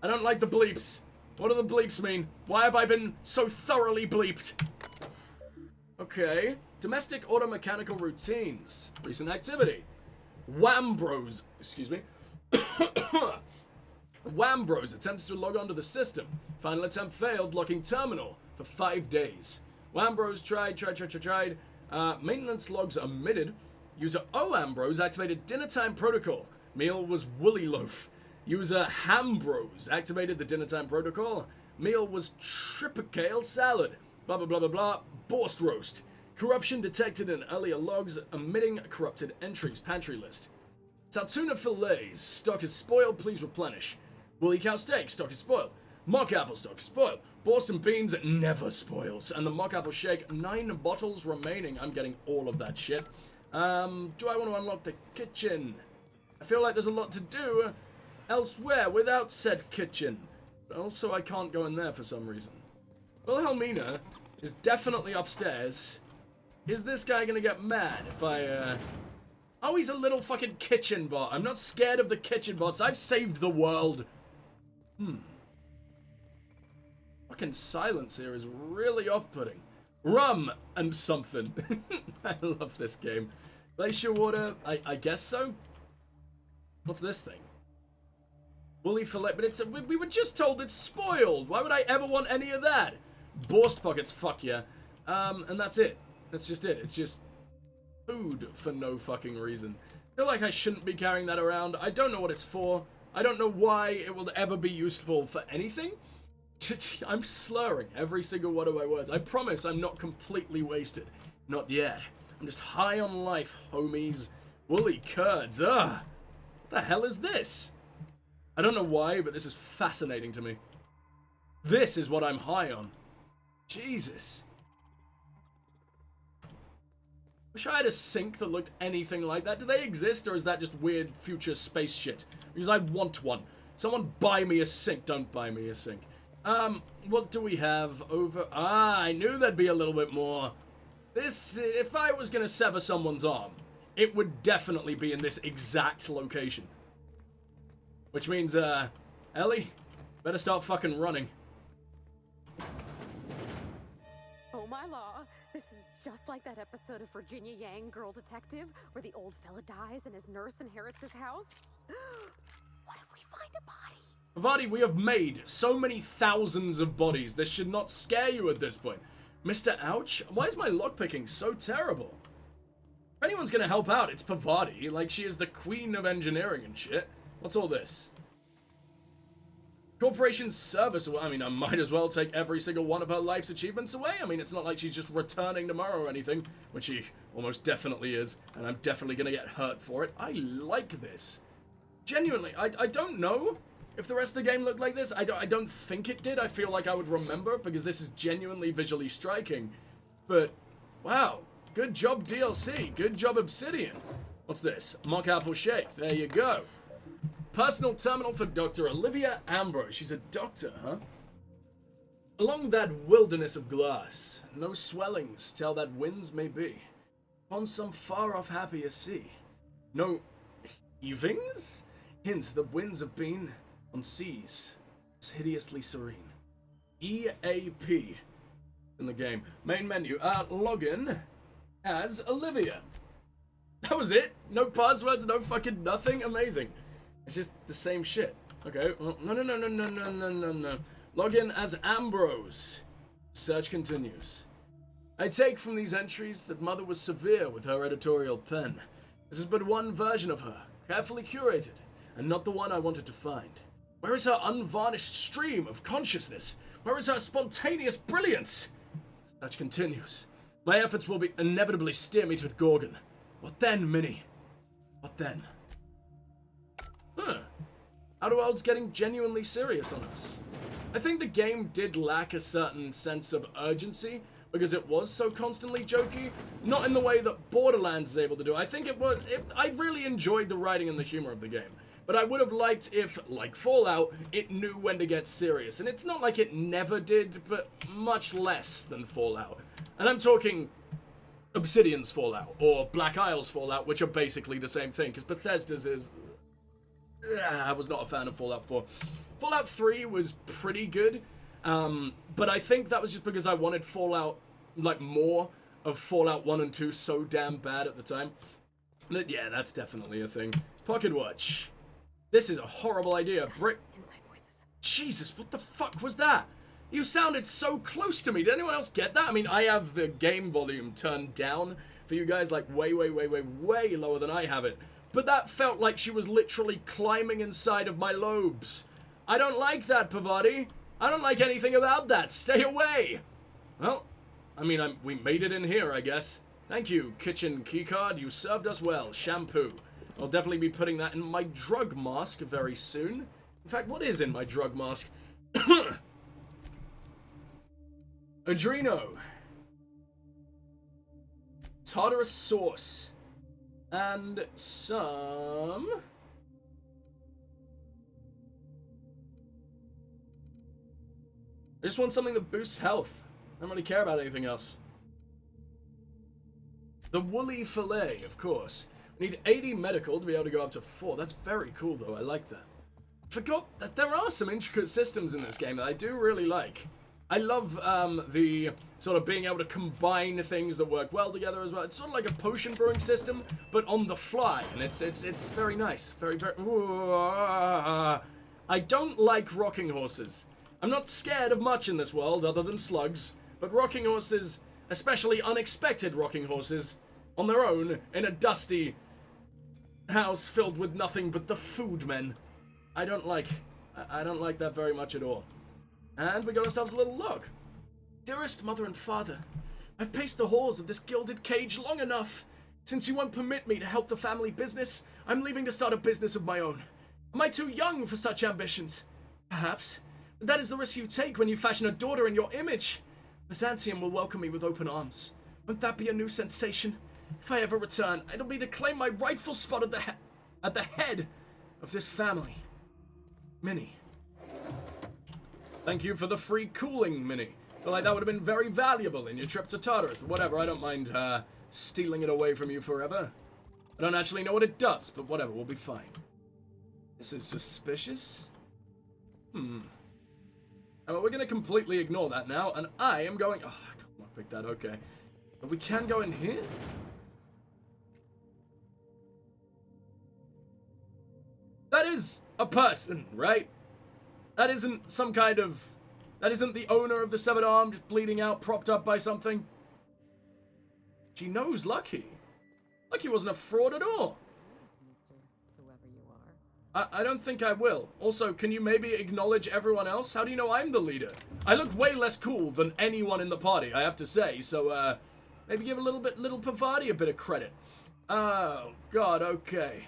I don't like the bleeps. What do the bleeps mean? Why have I been so thoroughly bleeped? Okay. Domestic automechanical routines. Recent activity. Wambros. Excuse me. Wambros attempts to log onto the system. Final attempt failed, locking terminal for 5 days. Wambros tried. Maintenance logs omitted. User O Ambrose activated dinner time protocol. Meal was woolly loaf. User Hambros activated the dinner time protocol. Meal was tripicale salad. Blah blah blah blah blah. Borst roast. Corruption detected in earlier logs, omitting corrupted entries. Pantry list. Saltuna fillets. Stock is spoiled. Please replenish. Woolly cow steak. Stock is spoiled. Mock apple stock is spoiled. Boston beans never spoils. And the mock apple shake. 9 bottles remaining. I'm getting all of that shit. Do I want to unlock the kitchen? I feel like there's a lot to do elsewhere without said kitchen. But also, I can't go in there for some reason. Wilhelmina is definitely upstairs. Is this guy gonna get mad if I, Oh, he's a little fucking kitchen bot. I'm not scared of the kitchen bots. I've saved the world. Fucking silence here is really off-putting. Rum and something. I love this game. Glacier water, I guess so? What's this thing? Woolly fillet, but it's we were just told it's spoiled. Why would I ever want any of that? Borst pockets, fuck yeah. And that's it. That's just it. It's just food for no fucking reason. I feel like I shouldn't be carrying that around. I don't know what it's for. I don't know why it will ever be useful for anything. I'm slurring every single one of my words. I promise I'm not completely wasted. Not yet. I'm just high on life, homies. Woolly curds, ugh. What the hell is this? I don't know why, but this is fascinating to me. This is what I'm high on. Jesus. Wish I had a sink that looked anything like that. Do they exist, or is that just weird future space shit? Because I want one. Someone buy me a sink. Don't buy me a sink. What do we have over... Ah, I knew there'd be a little bit more. This, if I was gonna sever someone's arm, it would definitely be in this exact location. Which means, Ellie, better start fucking running. Oh my law, this is just like that episode of Virginia Yang, Girl Detective, where the old fella dies and his nurse inherits his house. What if we find a body? Vardy, we have made so many thousands of bodies. This should not scare you at this point. Mr. Ouch? Why is my lockpicking so terrible? If anyone's gonna help out, it's Pavati. Like, she is the queen of engineering and shit. What's all this? Corporation service. I mean, I might as well take every single one of her life's achievements away. I mean, it's not like she's just returning tomorrow or anything, which she almost definitely is, and I'm definitely gonna get hurt for it. I like this. Genuinely, I don't know if the rest of the game looked like this. I don't think it did. I feel like I would remember, because this is genuinely visually striking. But, wow. Good job, DLC. Good job, Obsidian. What's this? Mock apple shake. There you go. Personal terminal for Dr. Olivia Ambrose. She's a doctor, huh? Along that wilderness of glass, no swellings tell that winds may be. On some far-off happier sea. No heavings? Hint that winds have been on seas as hideously serene. EAP in the game. Main menu. Login as Olivia. That was it? No passwords, no fucking nothing? Amazing. It's just the same shit. Okay, well, no. Login as Ambrose. Search continues. I take from these entries that Mother was severe with her editorial pen. This is but one version of her, carefully curated, and not the one I wanted to find. Where is her unvarnished stream of consciousness? Where is her spontaneous brilliance? Search continues. My efforts will inevitably steer me to Gorgon. What then, Minnie? What then? Huh. Outer World's getting genuinely serious on us. I think the game did lack a certain sense of urgency because it was so constantly jokey, not in the way that Borderlands is able to do. I think I really enjoyed the writing and the humor of the game, but I would have liked if, like Fallout, it knew when to get serious. And it's not like it never did, but much less than Fallout. And I'm talking Obsidian's Fallout, or Black Isle's Fallout, which are basically the same thing, because Bethesda's is... I was not a fan of Fallout 4. Fallout 3 was pretty good, but I think that was just because I wanted Fallout, like, more of Fallout 1 and 2 so damn bad at the time. But yeah, that's definitely a thing. Pocket Watch. This is a horrible idea. Jesus, what the fuck was that? You sounded so close to me. Did anyone else get that? I mean, I have the game volume turned down for you guys, like, way lower than I have it. But that felt like she was literally climbing inside of my lobes. I don't like that, Pavati. I don't like anything about that. Stay away. Well, I mean, we made it in here, I guess. Thank you, kitchen keycard. You served us well. Shampoo. I'll definitely be putting that in my drug mask very soon. In fact, what is in my drug mask? Adreno. Tartarus sauce. And some... I just want something that boosts health. I don't really care about anything else. The woolly fillet, of course. We need 80 medical to be able to go up to 4. That's very cool, though. I like that. Forgot that there are some intricate systems in this game that I do really like. I love the sort of being able to combine things that work well together as well. It's sort of like a potion brewing system, but on the fly, and it's very nice. Very. I don't like rocking horses. I'm not scared of much in this world other than slugs, but rocking horses, especially unexpected rocking horses, on their own in a dusty house filled with nothing but the food men. I don't like that very much at all. And we got ourselves a little log. Dearest mother and father, I've paced the halls of this gilded cage long enough. Since you won't permit me to help the family business, I'm leaving to start a business of my own. Am I too young for such ambitions? Perhaps. But that is the risk you take when you fashion a daughter in your image. Byzantium will welcome me with open arms. Won't that be a new sensation? If I ever return, it'll be to claim my rightful spot at the head of this family. Minnie. Thank you for the free cooling, Minnie. I feel like that would have been very valuable in your trip to Tartarus. Whatever, I don't mind stealing it away from you forever. I don't actually know what it does, but whatever, we'll be fine. This is suspicious. I mean, we're going to completely ignore that now, and I am going... Oh, I can't pick that, okay. But we can go in here. That is a person, right? That isn't some kind of... That isn't the owner of the severed arm just bleeding out, propped up by something. She knows Lucky. Like he wasn't a fraud at all. Mister whoever you are. I don't think I will. Also, can you maybe acknowledge everyone else? How do you know I'm the leader? I look way less cool than anyone in the party, I have to say, so, maybe give little Pavati a bit of credit. Oh, God, okay.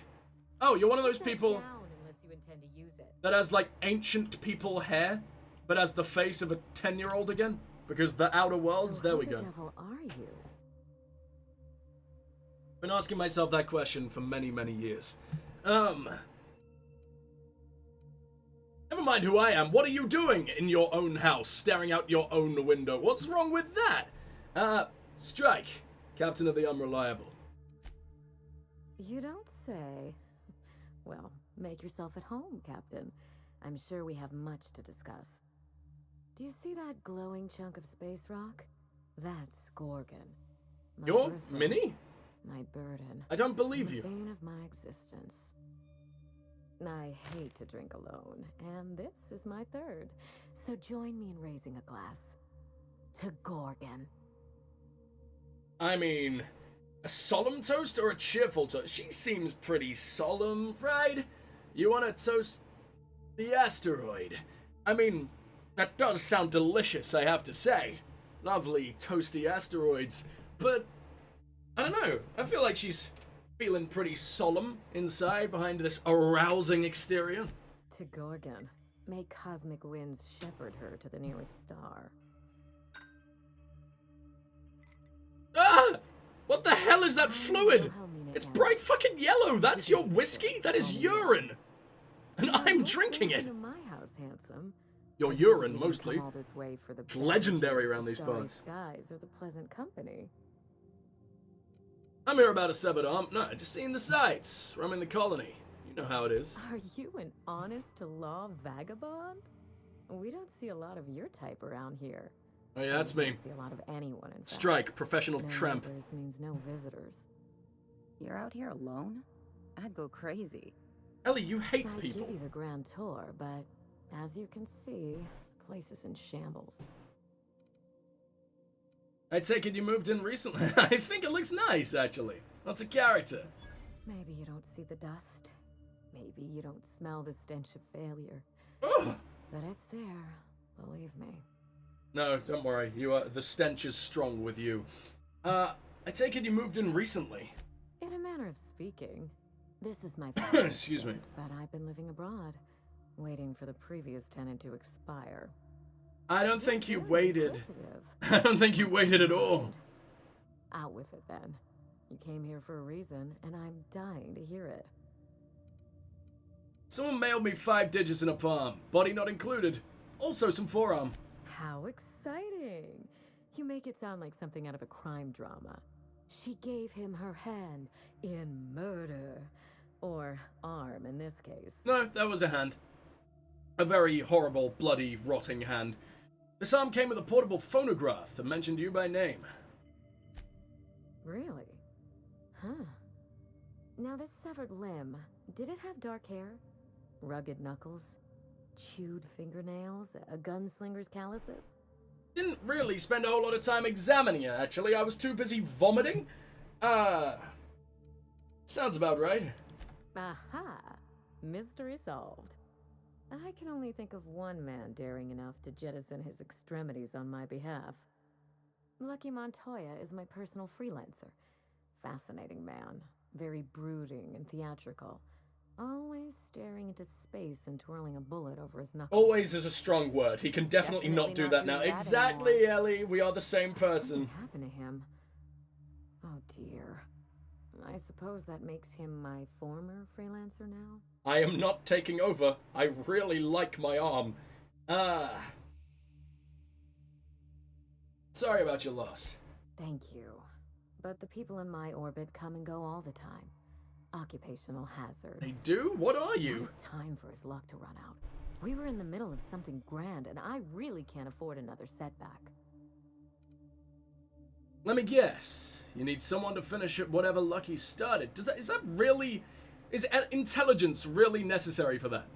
Oh, you're one of those people Unless you intend to use it. that has, like, ancient people hair, but has the face of a 10-year-old again? Because the Outer Worlds, So there who we the go. devil are you? Been asking myself that question for many, many years. Never mind who I am. What are you doing in your own house, staring out your own window? What's wrong with that? Strike, Captain of the Unreliable. You don't say. Well, make yourself at home, Captain. I'm sure we have much to discuss. Do you see that glowing chunk of space rock? That's Gorgon. My Your birthright, Mini? My burden. I don't believe the you. bane of my existence. I hate to drink alone, and this is my third. So join me in raising a glass to Gorgon. I mean, a solemn toast or a cheerful toast? She seems pretty solemn, right? You want to toast the asteroid? I mean, that does sound delicious, I have to say. Lovely, toasty asteroids. But, I don't know. I feel like she's feeling pretty solemn inside behind this arousing exterior. To Gorgon. May cosmic winds shepherd her to the nearest star. Ah! What the hell is that fluid? It's bright fucking yellow. That's your whiskey? That is urine. And I'm drinking it. To my house, handsome. Your I think urine, you didn't mostly. come all this way for the It's legendary beverages, around the these starry parts. skies, or the pleasant company. I'm here about a severed arm. No, just seeing the sights. Roaming the colony. You know how it is. Are you an honest-to-law vagabond? We don't see a lot of your type around here. Oh yeah, that's We me. don't see a lot of anyone, in fact. Strike, professional No tramp. neighbors means no visitors. You're out here alone? I'd go crazy. Ellie, you hate I'd people. give you the grand tour, but as you can see, the place is in shambles. I take it you moved in recently. I think it looks nice, actually. Lots of character. Maybe you don't see the dust. Maybe you don't smell the stench of failure. Oh! But it's there, believe me. No, don't worry. The stench is strong with you. I take it you moved in recently. In a manner of speaking, this is my first Excuse me. but I've been living abroad, waiting for the previous tenant to expire. I don't think you Very waited. inquisitive. I don't think you waited at all. Out with it then. You came here for a reason, and I'm dying to hear it. Someone mailed me 5 digits in a palm. Body not included. Also some forearm. How exciting! You make it sound like something out of a crime drama. She gave him her hand in murder. Or arm, in this case. No, that was a hand. A very horrible, bloody, rotting hand. This arm came with a portable phonograph that mentioned you by name. Really? Huh. Now this severed limb, did it have dark hair? Rugged knuckles? Chewed fingernails? A gunslinger's calluses? Didn't really spend a whole lot of time examining it, actually. I was too busy vomiting. Sounds about right. Aha! Mystery solved. I can only think of one man daring enough to jettison his extremities on my behalf. Lucky Montoya is my personal freelancer. Fascinating man. Very brooding and theatrical. Always staring into space and twirling a bullet over his knuckles. Always is a strong word. He can definitely not do that now. Exactly, Ellie. We are the same person. Something happened to him. Oh dear. I suppose that makes him my former freelancer now? I am not taking over. I really like my arm. Sorry about your loss. Thank you. But the people in my orbit come and go all the time. Occupational hazard. They do? What are you? What a time for his luck to run out. We were in the middle of something grand, and I really can't afford another setback. Let me guess. You need someone to finish up whatever Lucky started. Is intelligence really necessary for that?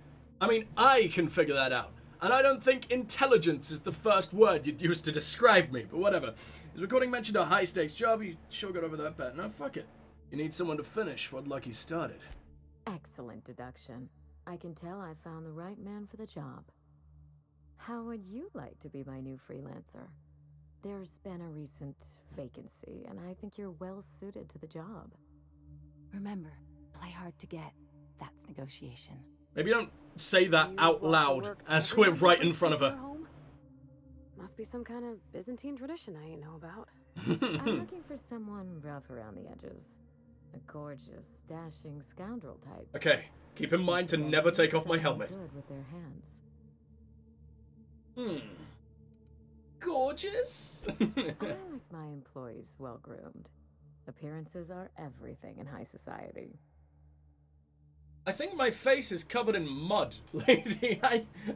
I mean, I can figure that out. And I don't think intelligence is the first word you'd use to describe me, but whatever. His recording mentioned a high-stakes job. You sure got over that bet. No, fuck it. You need someone to finish what Lucky started. Excellent deduction. I can tell I found the right man for the job. How would you like to be my new freelancer? There's been a recent vacancy, and I think you're well suited to the job. Remember, play hard to get. That's negotiation. Maybe don't say that out loud as we're right in front of her. Must be some kind of Byzantine tradition I ain't know about. I'm looking for someone rough around the edges. A gorgeous, dashing scoundrel type. Okay, keep in mind to never take off my helmet. Good with their hands. Gorgeous? I like my employees well-groomed. Appearances are everything in high society. I think my face is covered in mud, lady.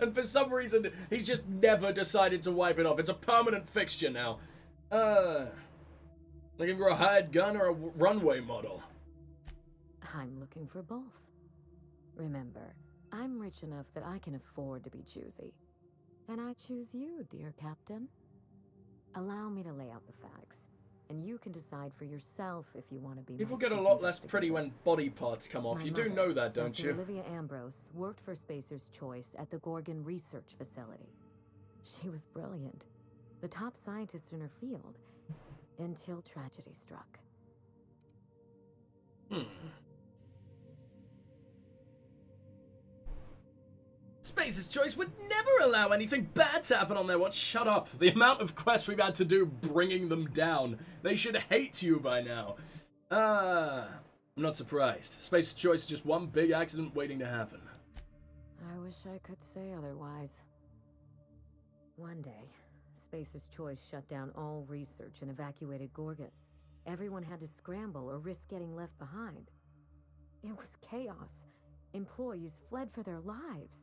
And for some reason, he's just never decided to wipe it off. It's a permanent fixture now. Looking for a hired gun or a runway model? I'm looking for both. Remember, I'm rich enough that I can afford to be choosy. And I choose you, dear Captain. Allow me to lay out the facts, and you can decide for yourself if you want to be. People my get a chief lot less pretty investigator. when body parts come off. My You do mother, know that, don't Dr. you? Olivia Ambrose worked for Spacer's Choice at the Gorgon Research Facility. She was brilliant, the top scientist in her field, until tragedy struck. Space's Choice would never allow anything bad to happen on their watch. Shut up. The amount of quests we've had to do bringing them down. They should hate you by now. I'm not surprised. Space's Choice is just one big accident waiting to happen. I wish I could say otherwise. One day, Spacer's Choice shut down all research and evacuated Gorgon. Everyone had to scramble or risk getting left behind. It was chaos. Employees fled for their lives.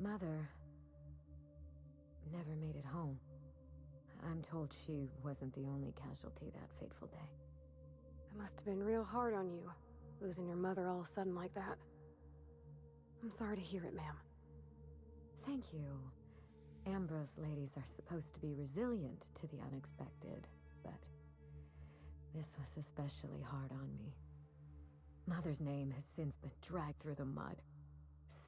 Mother never made it home. I'm told she wasn't the only casualty that fateful day. It must have been real hard on you, losing your mother all of a sudden like that. I'm sorry to hear it, ma'am. Thank you. Ambrose ladies are supposed to be resilient to the unexpected, but this was especially hard on me. Mother's name has since been dragged through the mud.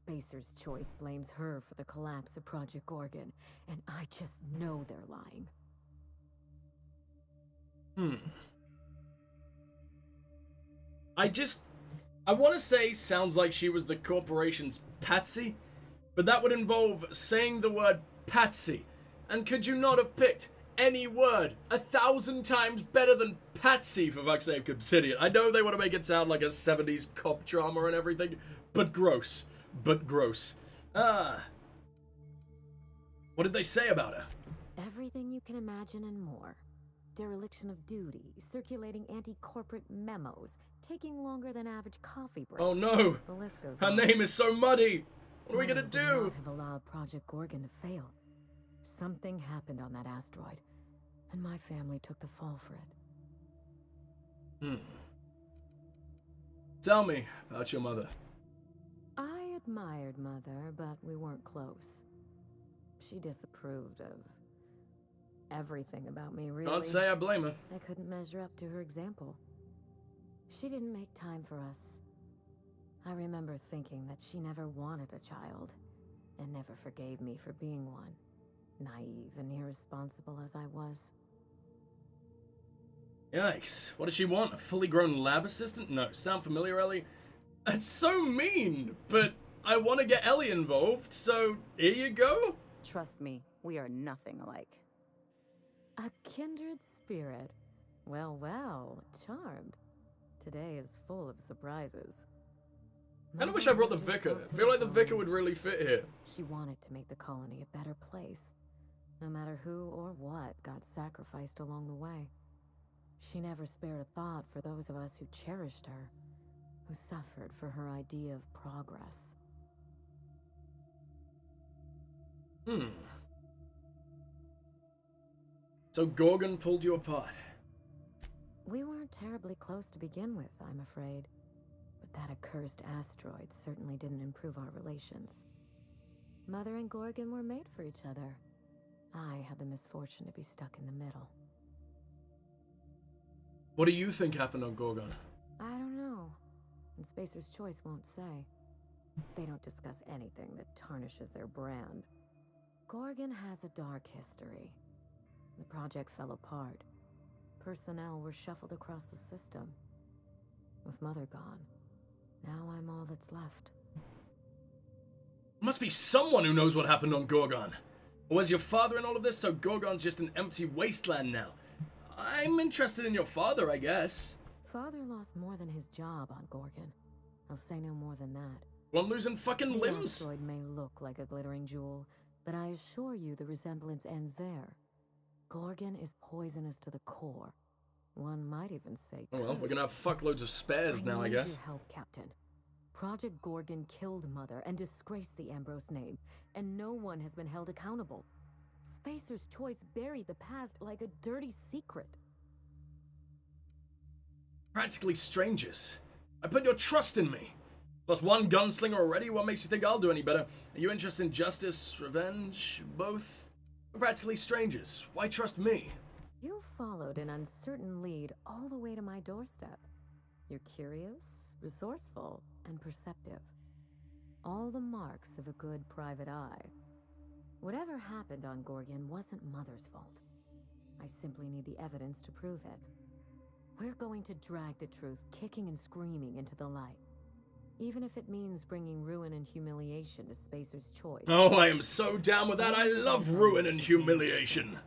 Spacer's Choice blames her for the collapse of Project Gorgon, and I just know they're lying. I want to say sounds like she was the corporation's patsy, but that would involve saying the word patsy. And could you not have picked any word 1,000 times better than patsy, for fuck's sake, Obsidian? I know they want to make it sound like a 70s cop drama and everything, but gross. But gross. What did they say about her? Everything you can imagine and more. Dereliction of duty, circulating anti-corporate memos, taking longer than average coffee breaks. Oh no! The list goes Her on. name is so muddy! What are we gonna Would do? not have allowed Project Gorgon to fail. Something happened on that asteroid, and my family took the fall for it. Tell me about your mother. I admired Mother, but we weren't close. She disapproved of everything about me, really. Can't say I blame her. I couldn't measure up to her example. She didn't make time for us. I remember thinking that she never wanted a child, and never forgave me for being one, naive and irresponsible as I was. Yikes. What does she want? A fully grown lab assistant? No. Sound familiar, Ellie? That's so mean, but I want to get Ellie involved, so here you go. Trust me, we are nothing alike. A kindred spirit. Well, well, charmed. Today is full of surprises. I kind of wish I brought the vicar. I feel like the vicar would really fit here. She wanted to make the colony a better place, no matter who or what got sacrificed along the way. She never spared a thought for those of us who cherished her, who suffered for her idea of progress. So Gorgon pulled you apart. We weren't terribly close to begin with, I'm afraid. But that accursed asteroid certainly didn't improve our relations. Mother and Gorgon were made for each other. I had the misfortune to be stuck in the middle. What do you think happened on Gorgon? and Spacer's Choice won't say. They don't discuss anything that tarnishes their brand. Gorgon has a dark history. The project fell apart. Personnel were shuffled across the system. With Mother gone, now I'm all that's left. Must be someone who knows what happened on Gorgon. Or was your father in all of this, so Gorgon's just an empty wasteland now? I'm interested in your father, I guess. Father lost more than his job on Gorgon. I'll say no more than that. Well, I'm losing fucking limbs. The asteroid may look like a glittering jewel, but I assure you the resemblance ends there. Gorgon is poisonous to the core. One might even say Oh well, we're gonna have fuckloads of spares now, I guess. Your help, Captain. Project Gorgon killed Mother and disgraced the Ambrose name, and no one has been held accountable. Spacer's Choice buried the past like a dirty secret. Practically strangers. I put your trust in me. Plus one gunslinger already, what makes you think I'll do any better? Are you interested in justice, revenge, both? We're practically strangers. Why trust me? You followed an uncertain lead all the way to my doorstep. You're curious, resourceful, and perceptive. All the marks of a good private eye. Whatever happened on Gorgon wasn't Mother's fault. I simply need the evidence to prove it. We're going to drag the truth kicking and screaming into the light. Even if it means bringing ruin and humiliation to Spacer's Choice. Oh, I am so down with that. I love ruin and humiliation.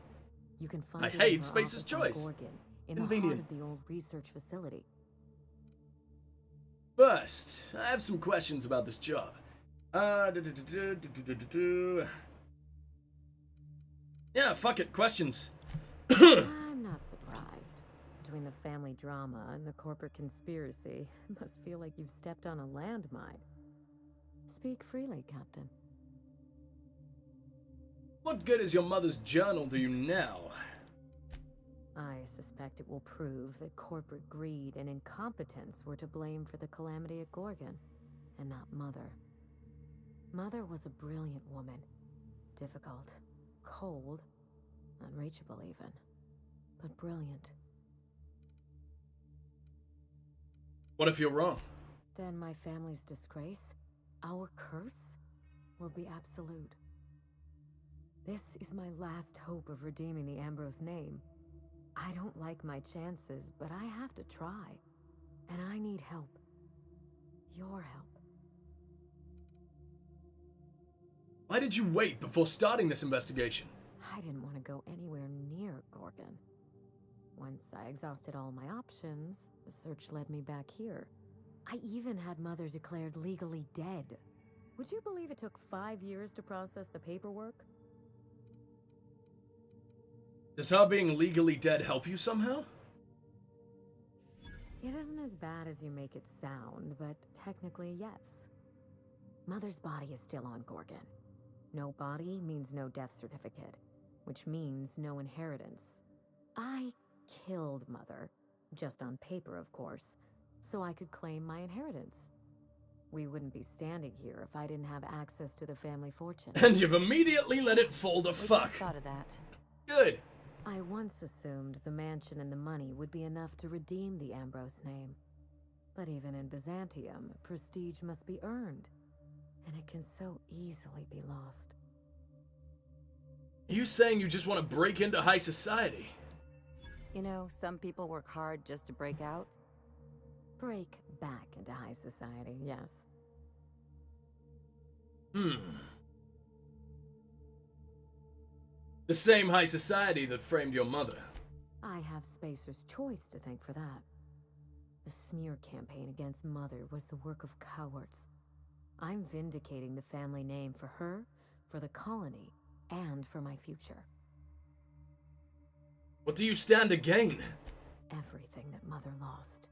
You can find I it in hate her Spacer's office on Choice. Gorgon, in Convenient. the heart of the old research facility. First, I have some questions about this job. Yeah, fuck it, questions. I'm not surprised. Between the family drama and the corporate conspiracy, it must feel like you've stepped on a landmine. Speak freely, Captain. What good is your mother's journal to you now? I suspect it will prove that corporate greed and incompetence were to blame for the calamity at Gorgon, and not Mother. Mother was a brilliant woman. Difficult, cold, unreachable even, but brilliant. What if you're wrong? Then my family's disgrace, our curse, will be absolute. This is my last hope of redeeming the Ambrose name. I don't like my chances, but I have to try. And I need help. Your help. Why did you wait before starting this investigation? I didn't want to go anywhere near Gorgon. Once I exhausted all my options, the search led me back here. I even had Mother declared legally dead. Would you believe it took 5 years to process the paperwork? Does her being legally dead help you somehow? It isn't as bad as you make it sound, but technically, yes. Mother's body is still on Gorgon. No body means no death certificate, which means no inheritance. I killed Mother, just on paper, of course, so I could claim my inheritance. We wouldn't be standing here if I didn't have access to the family fortune. And you've immediately let it fall to fuck. I thought of that. Good. I once assumed the mansion and the money would be enough to redeem the Ambrose name. But even in Byzantium, prestige must be earned, and it can so easily be lost. Are you saying you just want to break into high society? You know, some people work hard just to break out. Break back into high society, yes. The same high society that framed your mother. I have Spacer's Choice to thank for that. The smear campaign against Mother was the work of cowards. I'm vindicating the family name for her, for the colony, and for my future. What do you stand to gain? Everything that Mother lost.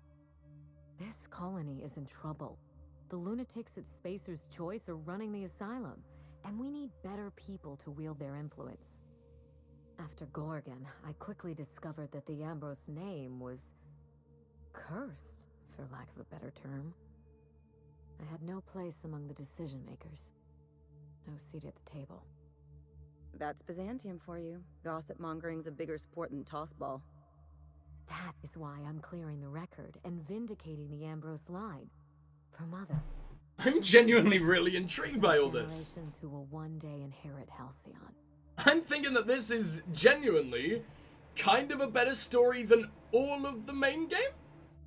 This colony is in trouble. The lunatics at Spacer's Choice are running the asylum, and we need better people to wield their influence. After Gorgon, I quickly discovered that the Ambrose name was cursed, for lack of a better term. I had no place among the decision makers. No seat at the table. That's Byzantium for you. Gossip mongering's a bigger sport than tossball. That is why I'm clearing the record and vindicating the Ambrose line. For Mother. I'm genuinely really intrigued by all this. Generations who will one day inherit Halcyon. I'm thinking that this is genuinely kind of a better story than all of the main game.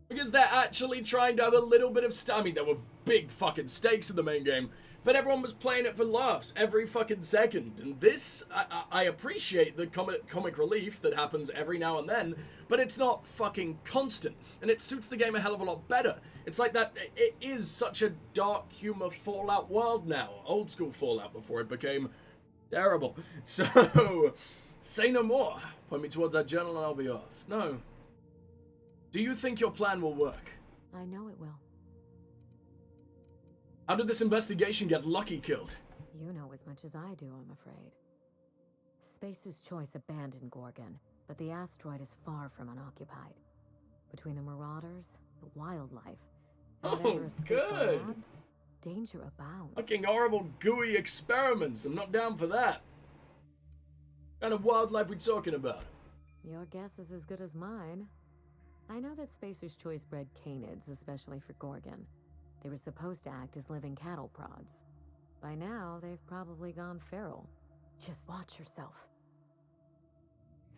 Because they're actually trying to have a little bit of I mean, there were big fucking stakes in the main game, but everyone was playing it for laughs every fucking second. And this, I appreciate the comic relief that happens every now and then, but it's not fucking constant. And it suits the game a hell of a lot better. It's like that, it is such a dark humor Fallout world now. Old school Fallout before it became terrible. So, say no more. Point me towards that journal and I'll be off. No. Do you think your plan will work? I know it will. How did this investigation get Lucky killed? You know as much as I do, I'm afraid. Spacer's Choice abandoned Gorgon, but the asteroid is far from unoccupied. Between the marauders, the wildlife, and whatever escaped the labs, danger abounds. Fucking horrible, gooey experiments. I'm not down for that. What kind of wildlife we talking about? Your guess is as good as mine. I know that Spacer's Choice bred canids, especially for Gorgon. They were supposed to act as living cattle prods. By now, they've probably gone feral. Just watch yourself.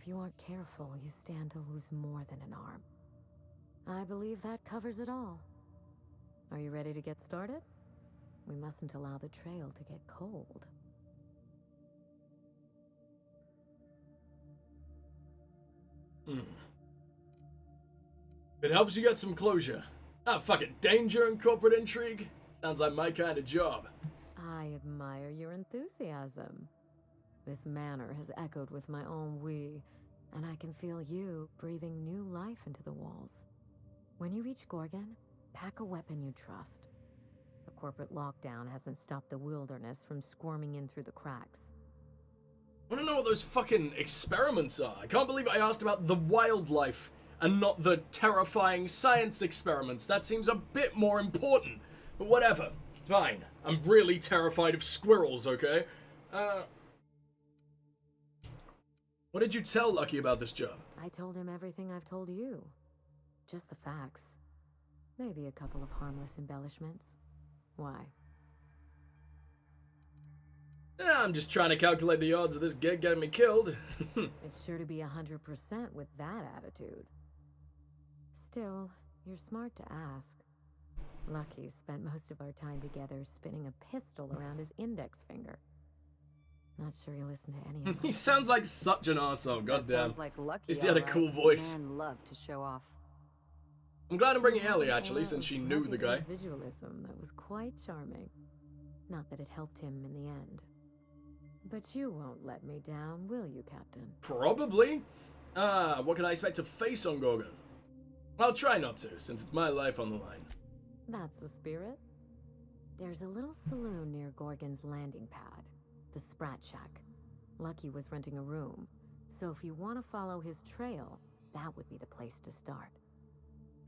If you aren't careful, you stand to lose more than an arm. I believe that covers it all. Are you ready to get started? We mustn't allow the trail to get cold. It helps you get some closure. Ah, fuck it. Danger and corporate intrigue? Sounds like my kind of job. I admire your enthusiasm. This manor has echoed with my own we, and I can feel you breathing new life into the walls. When you reach Gorgon, pack a weapon you trust. The corporate lockdown hasn't stopped the wilderness from squirming in through the cracks. I want to know what those fucking experiments are. I can't believe I asked about the wildlife and not the terrifying science experiments. That seems a bit more important. But whatever. Fine. I'm really terrified of squirrels, okay? What did you tell Lucky about this job? I told him everything I've told you. Just the facts. Maybe a couple of harmless embellishments. Why? I'm just trying to calculate the odds of this gig getting me killed. It's sure to be 100% with that attitude. Still, you're smart to ask. Lucky spent most of our time together spinning a pistol around his index finger. Not sure he listened to any of He sounds like such an arsehole, goddamn. Sounds like Lucky. He's had a cool voice. Man loved to show off. I'm glad I'm bringing Ellie, actually, since she knew the guy. Individualism that was quite charming. Not that it helped him in the end. But you won't let me down, will you, Captain? Probably. What can I expect to face on Gorgon? I'll try not to, since it's my life on the line. That's the spirit. There's a little saloon near Gorgon's landing pad, the Sprat Shack. Lucky was renting a room, so if you want to follow his trail, that would be the place to start.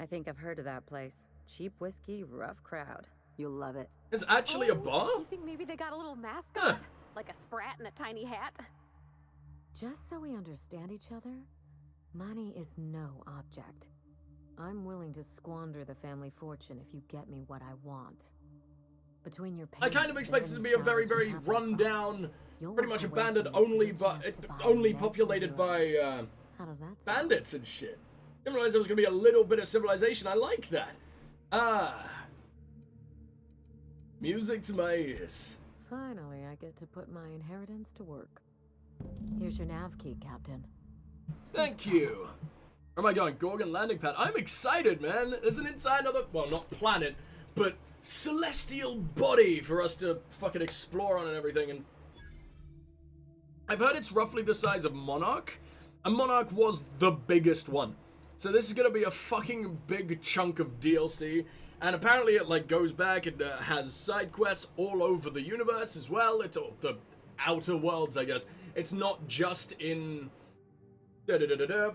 I think I've heard of that place. Cheap whiskey, rough crowd. You'll love it. There's actually a bar? You think maybe they got a little mascot? Like a sprat in a tiny hat? Just so we understand each other, money is no object. I'm willing to squander the family fortune if you get me what I want. Between your I kind of expected it to be a very, very run-down, pretty much abandoned, only populated by bandits and shit. Didn't realize there was gonna be a little bit of civilization. I like that. Music to my ears. Finally, I get to put my inheritance to work. Here's your nav key, Captain. Thank you. Where am I going? Gorgon landing pad. I'm excited, man. There's an entire other, well, not planet, but celestial body for us to fucking explore on and everything. And I've heard it's roughly the size of Monarch, and Monarch was the biggest one. So this is gonna be a fucking big chunk of DLC. And apparently it like goes back and has side quests all over the universe as well. It's all the outer worlds, I guess. It's not just in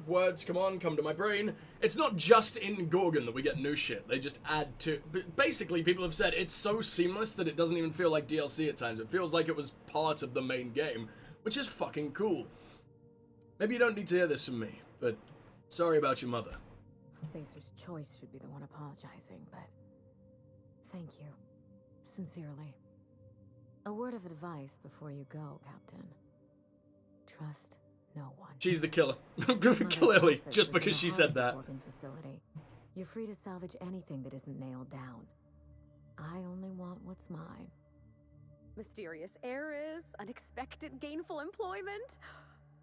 words, come to my brain. It's not just in Gorgon that we get new shit. They just add to... Basically, people have said it's so seamless that it doesn't even feel like DLC at times. It feels like it was part of the main game, which is fucking cool. Maybe you don't need to hear this from me, but sorry about your mother. Spacer's Choice should be the one apologizing, but Thank you. Sincerely. A word of advice before you go, Captain. Trust no one. She's the killer. Clearly, just because she said that. Facility. You're free to salvage anything that isn't nailed down. I only want what's mine. Mysterious heiress, unexpected gainful employment.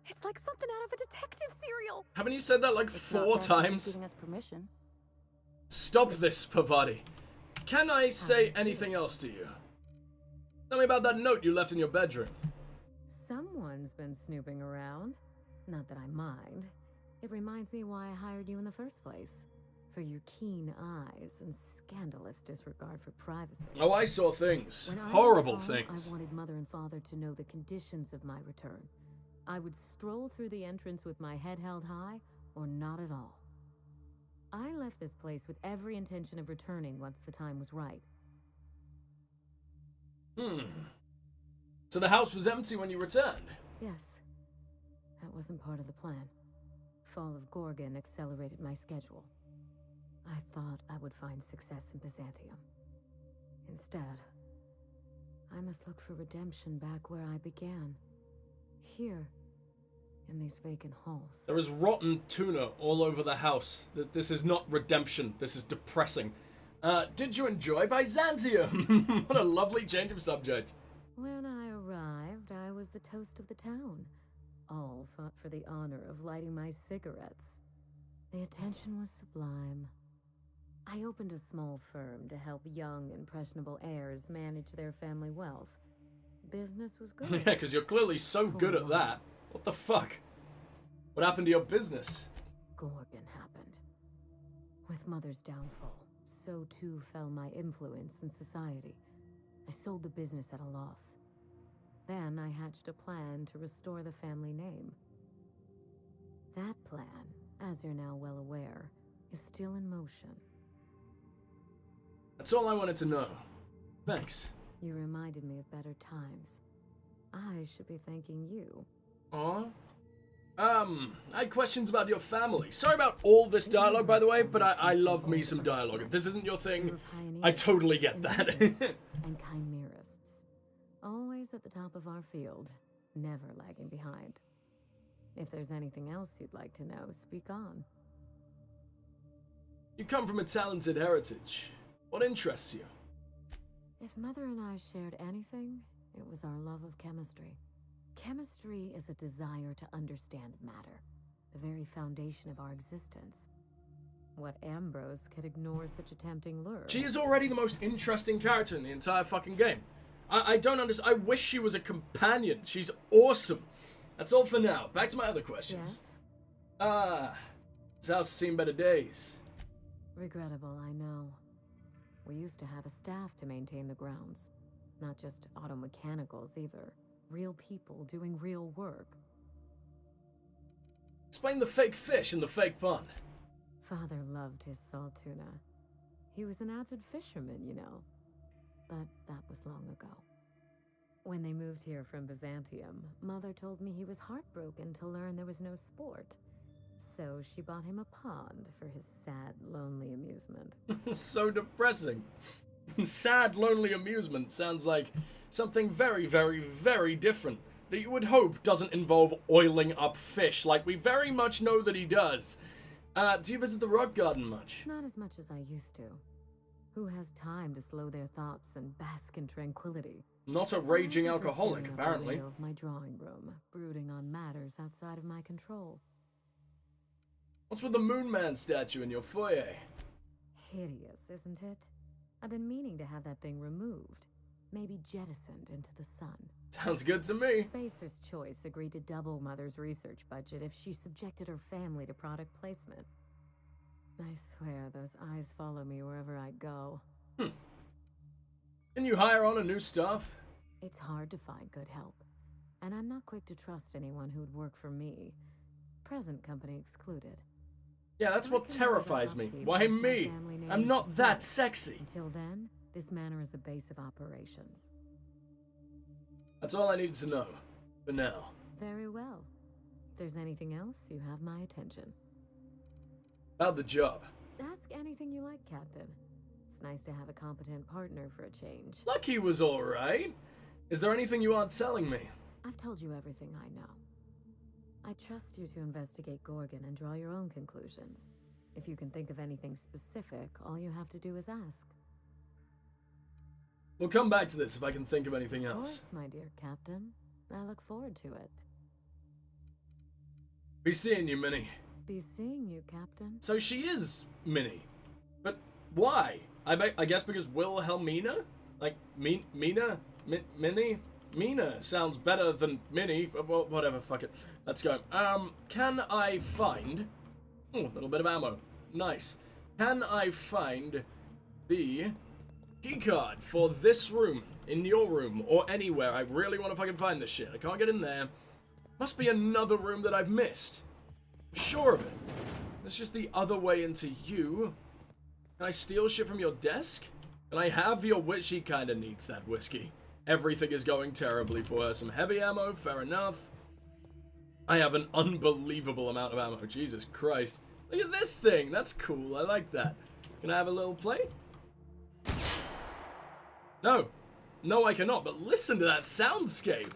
It's like something out of a detective serial. Haven't you said that like 4 times? Giving us permission. Stop this, Pavati. Can I say anything else to you? Tell me about that note you left in your bedroom. Someone's been snooping around. Not that I mind. It reminds me why I hired you in the first place. For your keen eyes and scandalous disregard for privacy. Oh, I saw things. When I Horrible was home, things. I wanted Mother and Father to know the conditions of my return. I would stroll through the entrance with my head held high, or not at all. I left this place with every intention of returning once the time was right. So the house was empty when you returned? Yes. That wasn't part of the plan. Fall of Gorgon accelerated my schedule. I thought I would find success in Byzantium. Instead, I must look for redemption back where I began. Here, in these vacant halls. There is rotten tuna all over the house. This is not redemption. This is depressing. Did you enjoy Byzantium? What a lovely change of subject. When I arrived, I was the toast of the town. All fought for the honor of lighting my cigarettes. The attention was sublime. I opened a small firm to help young, impressionable heirs manage their family wealth. Business was good. Yeah, because you're clearly so good at that. What the fuck? What happened to your business? Gorgon happened. With Mother's downfall, so too fell my influence in society. I sold the business at a loss. Then I hatched a plan to restore the family name. That plan, as you're now well aware, is still in motion. That's all I wanted to know. Thanks. You reminded me of better times. I should be thanking you. Aw. I had questions about your family. Sorry about all this dialogue, by the way, but I love me some dialogue. If this isn't your thing, I totally get that. And chimerists. Always at the top of our field, never lagging behind. If there's anything else you'd like to know, speak on. You come from a talented heritage. What interests you? If Mother and I shared anything, it was our love of chemistry. Chemistry is a desire to understand matter, the very foundation of our existence. What Ambrose could ignore such a tempting lure? She is already the most interesting character in the entire fucking game. I don't understand. I wish she was a companion. She's awesome. That's all for now. Back to my other questions. Yes? This house has seen better days. Regrettable, I know. We used to have a staff to maintain the grounds. Not just auto mechanicals either. Real people doing real work. Explain the fake fish in the fake pond. Father loved his salt tuna. He was an avid fisherman, you know. But that was long ago. When they moved here from Byzantium, Mother told me he was heartbroken to learn there was no sport. So she bought him a pond for his sad, lonely amusement. So depressing. Sad, lonely amusement sounds like something very, very, very different that you would hope doesn't involve oiling up fish, like we very much know that he does. Do you visit the rock garden much? Not as much as I used to. Who has time to slow their thoughts and bask in tranquility? Not a raging alcoholic, apparently. Of my drawing room, brooding on matters outside of my control. What's with the Moon Man statue in your foyer? Hideous, isn't it? I've been meaning to have that thing removed. Maybe jettisoned into the sun. Sounds good to me. Spacer's Choice agreed to double Mother's research budget if she subjected her family to product placement. I swear those eyes follow me wherever I go. Can you hire on a new staff? It's hard to find good help. And I'm not quick to trust anyone who'd work for me. Present company excluded. Yeah, that's what terrifies me. Why me? I'm not that sexy. Until then, this manor is a base of operations. That's all I needed to know. For now. Very well. If there's anything else, you have my attention. About the job. Ask anything you like, Captain. nice to have a competent partner for a change. Lucky was alright. Is there anything you aren't telling me? I've told you everything I know. I trust you to investigate Gorgon and draw your own conclusions. If you can think of anything specific, all you have to do is ask. We'll come back to this if I can think of anything Of else. course, my dear Captain. I look forward to it. Be seeing you, Minnie. Be seeing you, Captain. So she is Minnie. But why? I guess because Wilhelmina? Like, Mina? Minnie? Mina sounds better than Minnie. Well, whatever, fuck it. Let's go. Can I find... Oh, a little bit of ammo. Nice. Can I find the keycard for this room, in your room, or anywhere? I really want to fucking find this shit. I can't get in there. Must be another room that I've missed. I'm sure of it. It's just the other way into you. Can I steal shit from your desk? Can I have your witch? She kinda needs that whiskey. Everything is going terribly for her. Some heavy ammo, fair enough. I have an unbelievable amount of ammo. Jesus Christ. Look at this thing. That's cool. I like that. Can I have a little play? No. No, I cannot. But listen to that soundscape.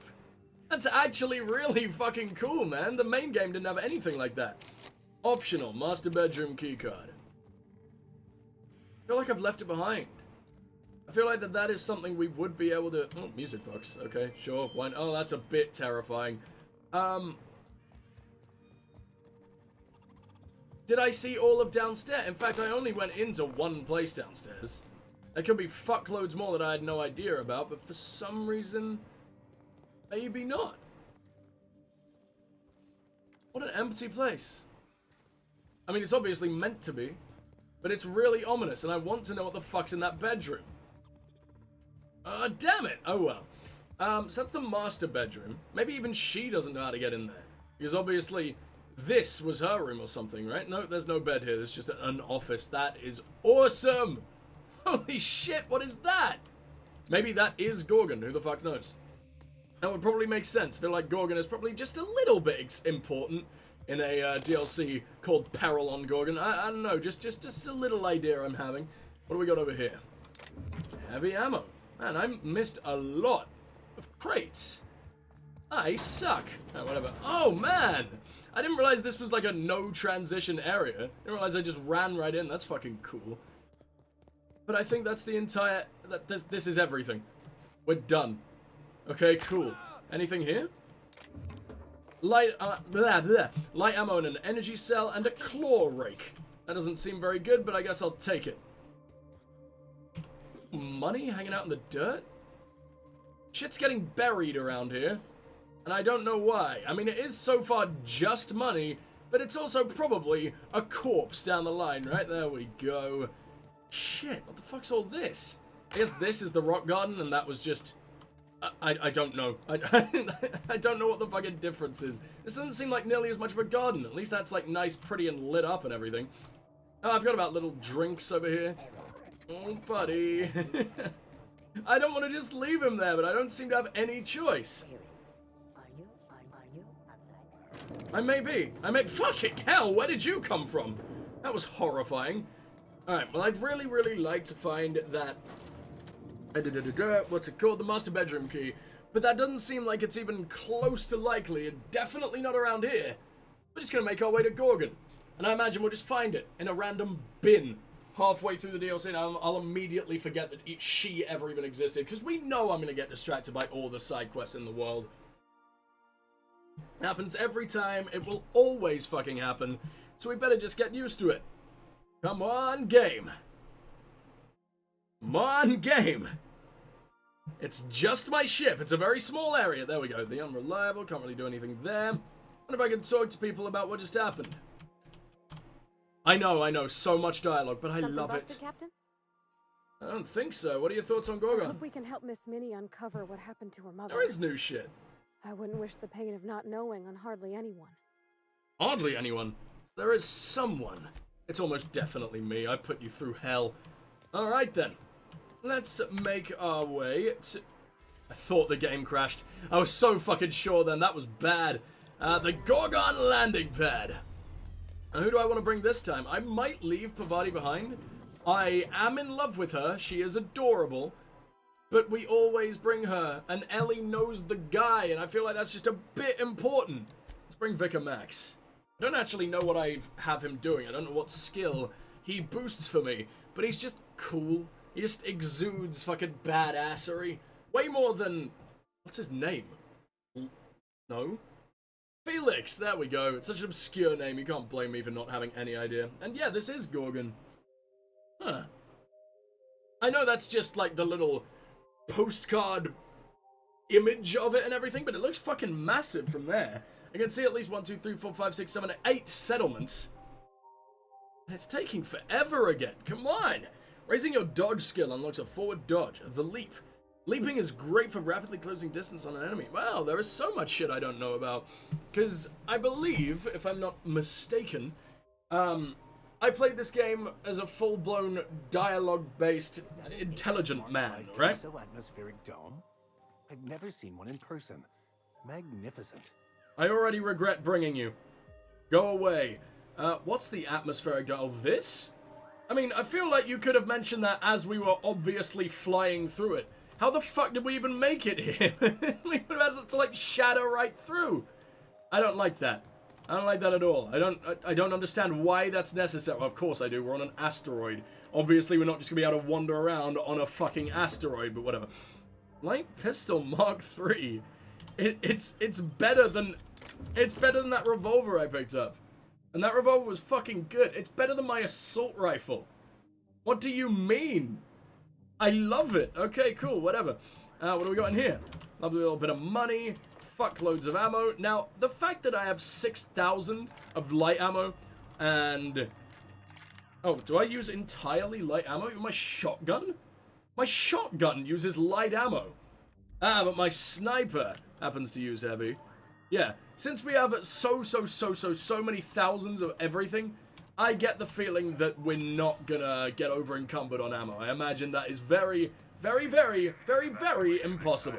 That's actually really fucking cool, man. The main game didn't have anything like that. Optional. Master bedroom keycard. I feel like I've left it behind. I feel like that is something we would be able to... Oh, music box. Okay, sure. Why... Oh, that's a bit terrifying. Did I see all of downstairs? In fact, I only went into one place downstairs. There could be fuckloads more that I had no idea about, but for some reason, maybe not. What an empty place. I mean, it's obviously meant to be, but it's really ominous, and I want to know what the fuck's in that bedroom. Damn it! Oh well. So that's the master bedroom. Maybe even she doesn't know how to get in there. Because obviously, this was her room or something, right? No, there's no bed here. There's just an office. That is awesome! Holy shit, what is that? Maybe that is Gorgon. Who the fuck knows? That would probably make sense. I feel like Gorgon is probably just a little bit important in a DLC called Peril On Gorgon. I don't know. Just a little idea I'm having. What do we got over here? Heavy ammo. Man, I missed a lot of crates. I suck. Oh, whatever. Oh, man! I didn't realize this was like a no transition area. I didn't realize I just ran right in. That's fucking cool. But I think that's the entire... This is everything. We're done. Okay, cool. Anything here? Light ammo and an energy cell and a claw rake. That doesn't seem very good, but I guess I'll take it. Money hanging out in the dirt? Shit's getting buried around here. And I don't know why. I mean, it is so far just money, but it's also probably a corpse down the line, right? There we go. Shit, what the fuck's all this? I guess this is the rock garden, and that was just... I don't know. I don't know what the fucking difference is. This doesn't seem like nearly as much of a garden. At least that's, like, nice, pretty, and lit up and everything. Oh, I've got about little drinks over here. Oh, buddy. I don't want to just leave him there, but I don't seem to have any choice. I may be. Fucking hell, where did you come from? That was horrifying. Alright, well, I'd really, really like to find that... What's it called? The master bedroom key. But that doesn't seem like it's even close to likely, and definitely not around here. We're just gonna make our way to Gorgon. And I imagine we'll just find it in a random bin halfway through the DLC, and I'll immediately forget that she ever even existed, because we know I'm gonna get distracted by all the side quests in the world. It happens every time. It will always fucking happen. So we better just get used to it. Come on, game. Come on, game. It's just my ship. It's a very small area. There we go. The unreliable. Can't really do anything there. Wonder if I can talk to people about what just happened. I know. So much dialogue, but I love it. Captain? I don't think so. What are your thoughts on I Gorgon? hope we can help Miss Minnie uncover what happened to her mother. There is new shit. I wouldn't wish the pain of not knowing on hardly anyone. Hardly anyone. There is someone. It's almost definitely me. I've put you through hell. Alright then. Let's make our way to... I thought the game crashed. I was so fucking sure then. That was bad. The Gorgon landing pad. And who do I want to bring this time? I might leave Pavati behind. I am in love with her. She is adorable. But we always bring her, and Ellie knows the guy, and I feel like that's just a bit important. Let's bring Vicar Max. I don't actually know what I have him doing. I don't know what skill he boosts for me, but he's just cool. He just exudes fucking badassery. Way more than... What's his name? No? Felix, there we go. It's such an obscure name, you can't blame me for not having any idea. And yeah, this is Gorgon. Huh. I know that's just like the little postcard image of it and everything, but it looks fucking massive from there. I can see at least 1, 2, 3, 4, 5, 6, 7, 8 settlements. And it's taking forever again. Come on! Raising your dodge skill unlocks a forward dodge. The leap. Leaping is great for rapidly closing distance on an enemy. Wow, there is so much shit I don't know about. Because I believe, if I'm not mistaken, I played this game as a full-blown dialogue-based intelligent man, right? Atmospheric dome? I've never seen one in person. Magnificent. I already regret bringing you. Go away. What's the atmospheric dome? Oh, this? I mean, I feel like you could have mentioned that as we were obviously flying through it. How the fuck did we even make it here? We would have had to, like, shadow right through. I don't like that. I don't like that at all. I don't understand why that's necessary. Well, of course I do. We're on an asteroid. Obviously, we're not just gonna be able to wander around on a fucking asteroid, but whatever. Light pistol Mark III. It's better than that revolver I picked up. And that revolver was fucking good. It's better than my assault rifle. What do you mean? I love it. Okay, cool, whatever. What do we got in here? Lovely little bit of money. Fuckloads of ammo. Now, the fact that I have 6,000 of light ammo and... Oh, do I use entirely light ammo? My shotgun? My shotgun uses light ammo. Ah, but my sniper happens to use heavy. Yeah, since we have so many thousands of everything, I get the feeling that we're not gonna get over encumbered on ammo. I imagine that is very impossible.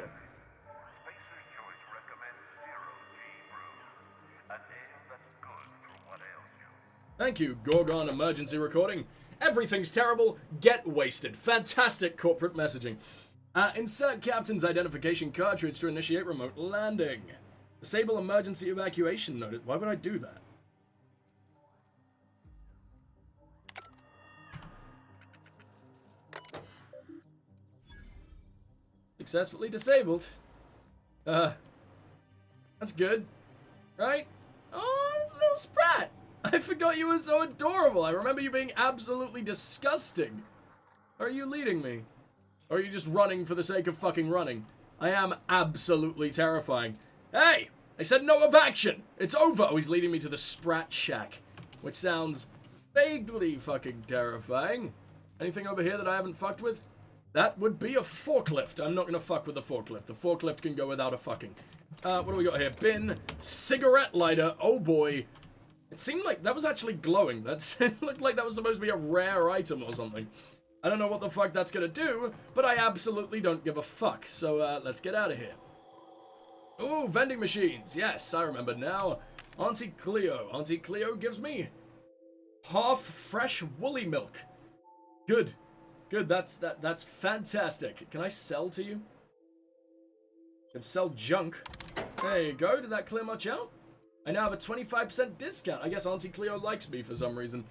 Thank you, Gorgon emergency recording. Everything's terrible, get wasted. Fantastic corporate messaging. Insert captain's identification cartridge to initiate remote landing. Disable emergency evacuation notice. Why would I do that? Successfully disabled. That's good. Right? Oh, this little sprat. I forgot you were so adorable. I remember you being absolutely disgusting. Are you leading me? Or are you just running for the sake of fucking running? I am absolutely terrifying. Hey! I said no evacuation! It's over! Oh, he's leading me to the Sprat Shack. Which sounds vaguely fucking terrifying. Anything over here that I haven't fucked with? That would be a forklift. I'm not gonna fuck with the forklift. The forklift can go without a fucking. What do we got here? Bin. Cigarette lighter. Oh boy. It seemed like that was actually glowing. It looked like that was supposed to be a rare item or something. I don't know what the fuck that's gonna do, but I absolutely don't give a fuck. So, let's get out of here. Ooh, vending machines. Yes, I remember now. Auntie Cleo. Auntie Cleo gives me half fresh woolly milk. Good. Good, that's fantastic. Can I sell to you? Can sell junk. There you go. Did that clear much out? I now have a 25% discount. I guess Auntie Cleo likes me for some reason.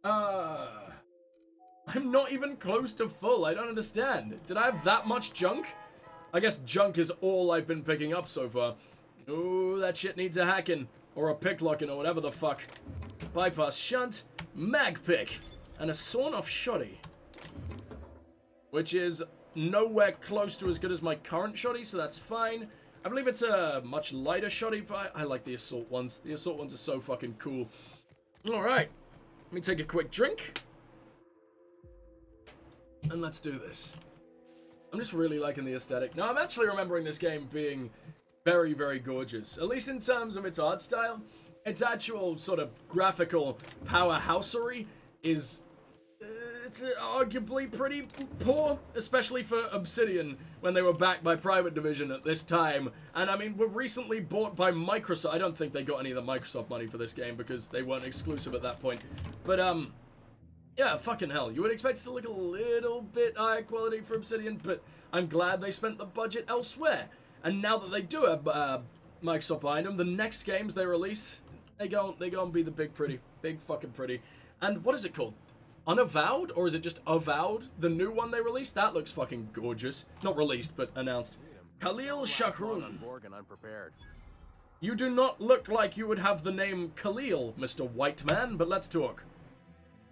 I'm not even close to full. I don't understand. Did I have that much junk? I guess junk is all I've been picking up so far. Ooh, that shit needs a hacking. Or a picklocking or whatever the fuck. Bypass shunt. Mag pick. And a sawn-off shoddy. Which is nowhere close to as good as my current shoddy, so that's fine. I believe it's a much lighter shoddy, but I like the assault ones. The assault ones are so fucking cool. Alright. Let me take a quick drink. And let's do this. I'm just really liking the aesthetic. Now, I'm actually remembering this game being very, very gorgeous. At least in terms of its art style. Its actual sort of graphical powerhousery is arguably pretty poor, especially for Obsidian when they were backed by Private Division at this time. And I mean, were recently bought by Microsoft. I don't think they got any of the Microsoft money for this game because they weren't exclusive at that point. But Yeah, fucking hell. You would expect it to look a little bit higher quality for Obsidian, but I'm glad they spent the budget elsewhere. And now that they do have Microsoft behind them, the next games they release, they go and be the big fucking pretty. And what is it called? Unavowed? Or is it just Avowed? The new one they released? That looks fucking gorgeous. Not released, but announced. Khalil Shahrun. You do not look like you would have the name Khalil, Mr. White Man, but let's talk.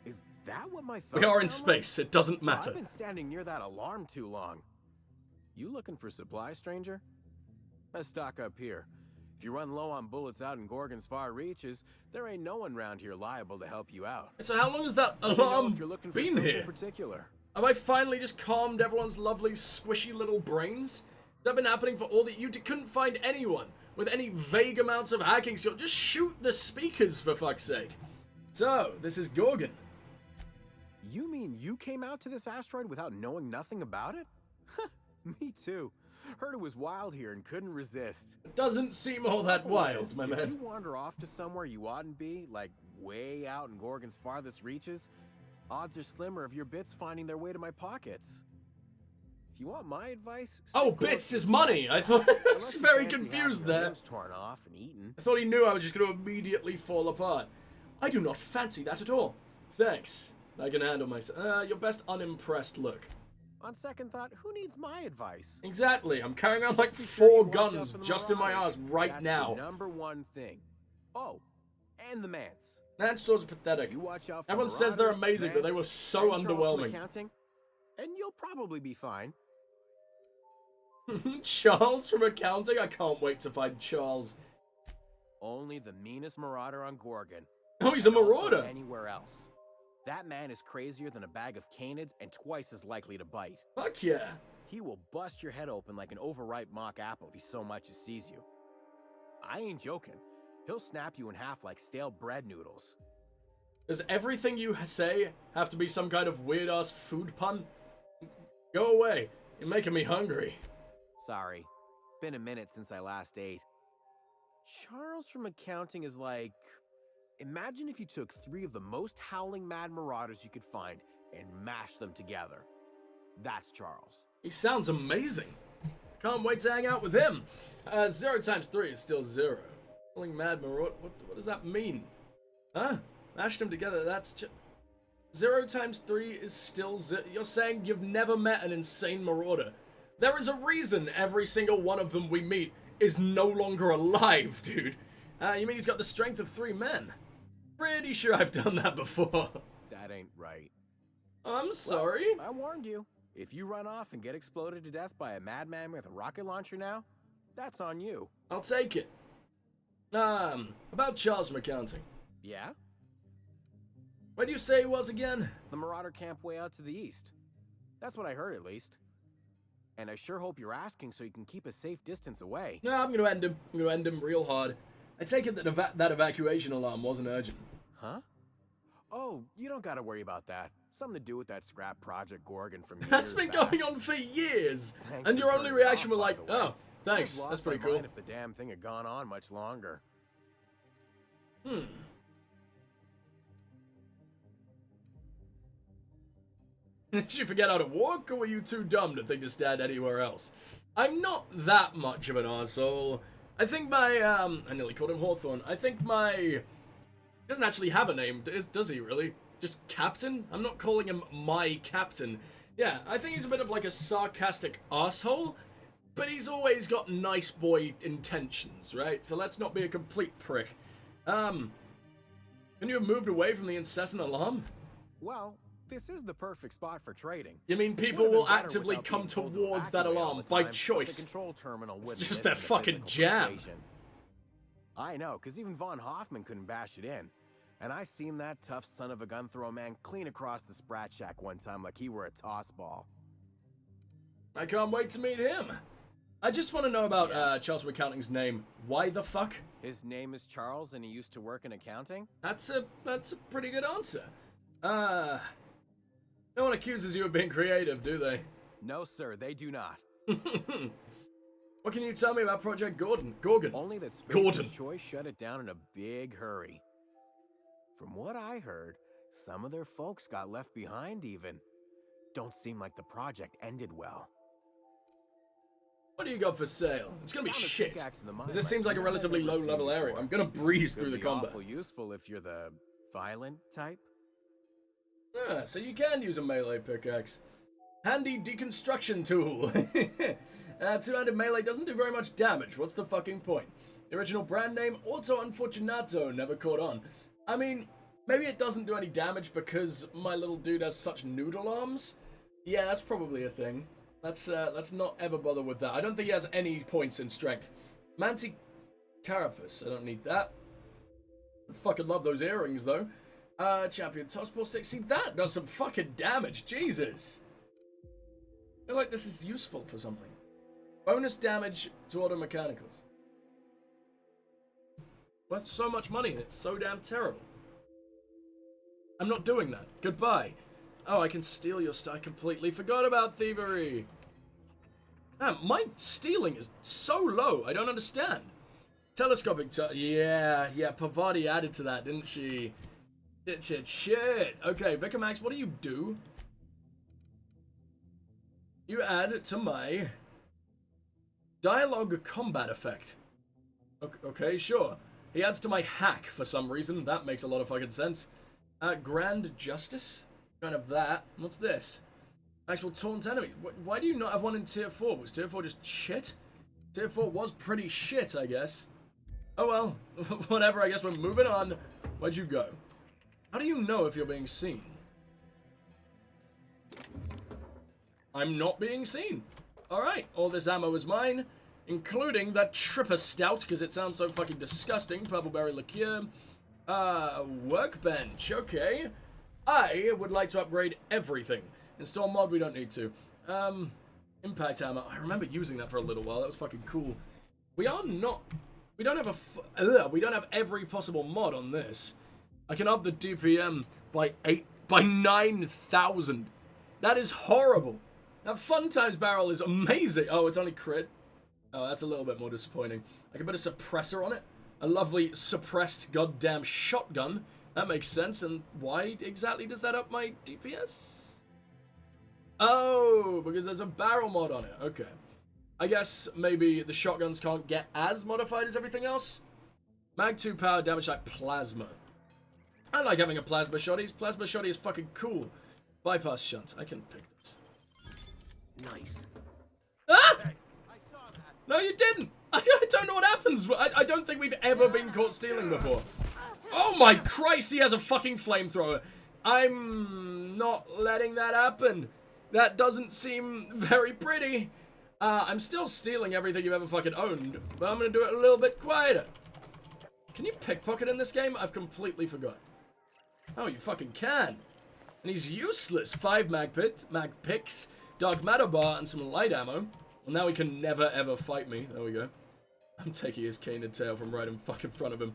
Is that what my We are in space. It doesn't matter. I've been standing near that alarm too long. You looking for supplies, stranger? Let's stock up here. If you run low on bullets out in Gorgon's far reaches, there ain't no one around here liable to help you out. So how long has that alarm been here? Particular. Have I finally just calmed everyone's lovely, squishy little brains? Has that been happening for all that you couldn't find anyone with any vague amounts of hacking skill? Just shoot the speakers, for fuck's sake. So, this is Gorgon. You mean you came out to this asteroid without knowing nothing about it? Me too. Heard it was wild here and couldn't resist. It doesn't seem all that wild, my man. If you wander off to somewhere you oughtn't be, like way out in Gorgon's farthest reaches, odds are slimmer of your bits finding their way to my pockets. If you want my advice... Oh, bits is money! I thought I was very confused there. Torn off and eaten. I thought he knew I was just going to immediately fall apart. I do not fancy that at all. Thanks. I can handle myself. Your best unimpressed look. On second thought, who needs my advice? Exactly. I'm carrying around like 4 guns just in my ass right now. The number one thing. Oh, and the Mance. Mance stores are pathetic. You watch out for Everyone says they're amazing, but they were so underwhelming. And you'll probably be fine. Charles from accounting? I can't wait to find Charles. Only the meanest marauder on Gorgon. Oh, he's a marauder. Anywhere else. That man is crazier than a bag of canids and twice as likely to bite. Fuck yeah. He will bust your head open like an overripe mock apple if he so much as sees you. I ain't joking. He'll snap you in half like stale bread noodles. Does everything you say have to be some kind of weird-ass food pun? Go away. You're making me hungry. Sorry. Been a minute since I last ate. Charles from accounting is like... Imagine if you took 3 of the most howling mad marauders you could find and mashed them together. That's Charles. He sounds amazing. Can't wait to hang out with him. 0 times 3 is still 0. Howling mad marauder. What does that mean? Huh? Mashed them together. That's 0 times 3 is still 0. You're saying you've never met an insane marauder. There is a reason every single one of them we meet is no longer alive, dude. You mean he's got the strength of 3 men? Pretty sure I've done that before. That ain't right. I'm sorry. Well, I warned you. If you run off and get exploded to death by a madman with a rocket launcher now, that's on you. I'll take it. About Charles from accounting. Yeah? Where do you say he was again? The marauder camp way out to the east. That's what I heard, at least. And I sure hope you're asking so you can keep a safe distance away. No, I'm gonna end him. I'm gonna end him real hard. I take it that that evacuation alarm wasn't urgent. Huh? Oh, you don't gotta worry about that. Something to do with that scrap project Gorgon from years That's been back. going on for years! Thanks and for your only turning it reaction off, was like, by the way. oh, thanks, I'd that's lost my pretty cool. mind if the damn thing had gone on much longer. Did you forget how to walk, or were you too dumb to think to stand anywhere else? I'm not that much of an arsehole. I think my, I nearly called him Hawthorne. I think my... He doesn't actually have a name, does he really? Just Captain? I'm not calling him my Captain. Yeah, I think he's a bit of like a sarcastic arsehole, but he's always got nice boy intentions, right? So let's not be a complete prick. Can you have moved away from the incessant alarm? Well, this is the perfect spot for trading. You mean people will actively come towards that alarm by choice? The control terminal it's just their fucking jam. I know, because even Von Hoffman couldn't bash it in. And I seen that tough son of a gun throw man clean across the Sprat Shack one time like he were a toss ball. I can't wait to meet him. I just want to know about Charles from accounting's name. Why the fuck? His name is Charles and he used to work in accounting? That's a pretty good answer. No one accuses you of being creative, do they? No, sir, they do not. What can you tell me about Project Gorgon? Only that Space's Choice shut it down in a big hurry. From what I heard, Some of their folks got left behind even. Don't seem like the project ended well. What do you got for sale? It's gonna be Found a shit. pickaxe in the mine 'Cause this right seems like a now. relatively Never seen low-level area. before. I'm gonna breeze Could through the be combat. awful useful if you're the violent type. Yeah, so you can use a melee pickaxe. Handy deconstruction tool. Two-handed melee doesn't do very much damage. What's the fucking point? The original brand name, Auto Unfortunato, never caught on. I mean, maybe it doesn't do any damage because my little dude has such noodle arms. Yeah, that's probably a thing. Let's not ever bother with that. I don't think he has any points in strength. Manti Carapace, I don't need that. I fucking love those earrings though. Champion Tossball Stick. See, that does some fucking damage. Jesus. I feel like this is useful for something. Bonus damage to auto mechanicals. Worth so much money and it's so damn terrible. I'm not doing that. Goodbye. Oh, I can steal your stuff. I completely forgot about thievery. Man, my stealing is so low. I don't understand. Telescopic yeah, Pavati added to that, didn't she? Shit. Okay, Vicar Max, what do you do? You add to my dialogue combat effect. Okay, sure. He adds to my hack for some reason. That makes a lot of fucking sense. Grand Justice? Don't have that. What's this? Actual taunt enemy. Why do you not have one in tier 4? Was tier 4 just shit? Tier 4 was pretty shit, I guess. Oh well. Whatever, I guess we're moving on. Where'd you go? How do you know if you're being seen? I'm not being seen. Alright, all this ammo is mine, including that Tripper Stout, because it sounds so fucking disgusting. Purpleberry Liqueur. Workbench, okay. I would like to upgrade everything. Install mod, we don't need to. Impact hammer. I remember using that for a little while. That was fucking cool. We don't have every possible mod on this. I can up the DPM by 9,000. That is horrible. That Fun Times barrel is amazing. Oh, it's only crit. Oh, that's a little bit more disappointing. I can put a suppressor on it. A lovely suppressed goddamn shotgun. That makes sense. And why exactly does that up my DPS? Oh, because there's a barrel mod on it. Okay. I guess maybe the shotguns can't get as modified as everything else. Mag 2 power, damage like plasma. I like having a plasma shotty. Plasma shotty is fucking cool. Bypass shunt. I can pick this. Nice. Ah! No, you didn't. I don't know what happens. I don't think we've ever been caught stealing before. Oh my Christ, he has a fucking flamethrower. I'm not letting that happen. That doesn't seem very pretty. I'm still stealing everything you've ever fucking owned, but I'm gonna do it a little bit quieter. Can you pickpocket in this game? I've completely forgot. Oh, you fucking can. And he's useless. 5 mag picks, dark matter bar, and some light ammo. Well, now he can never ever fight me. There we go. I'm taking his canid tail from right in fucking front of him.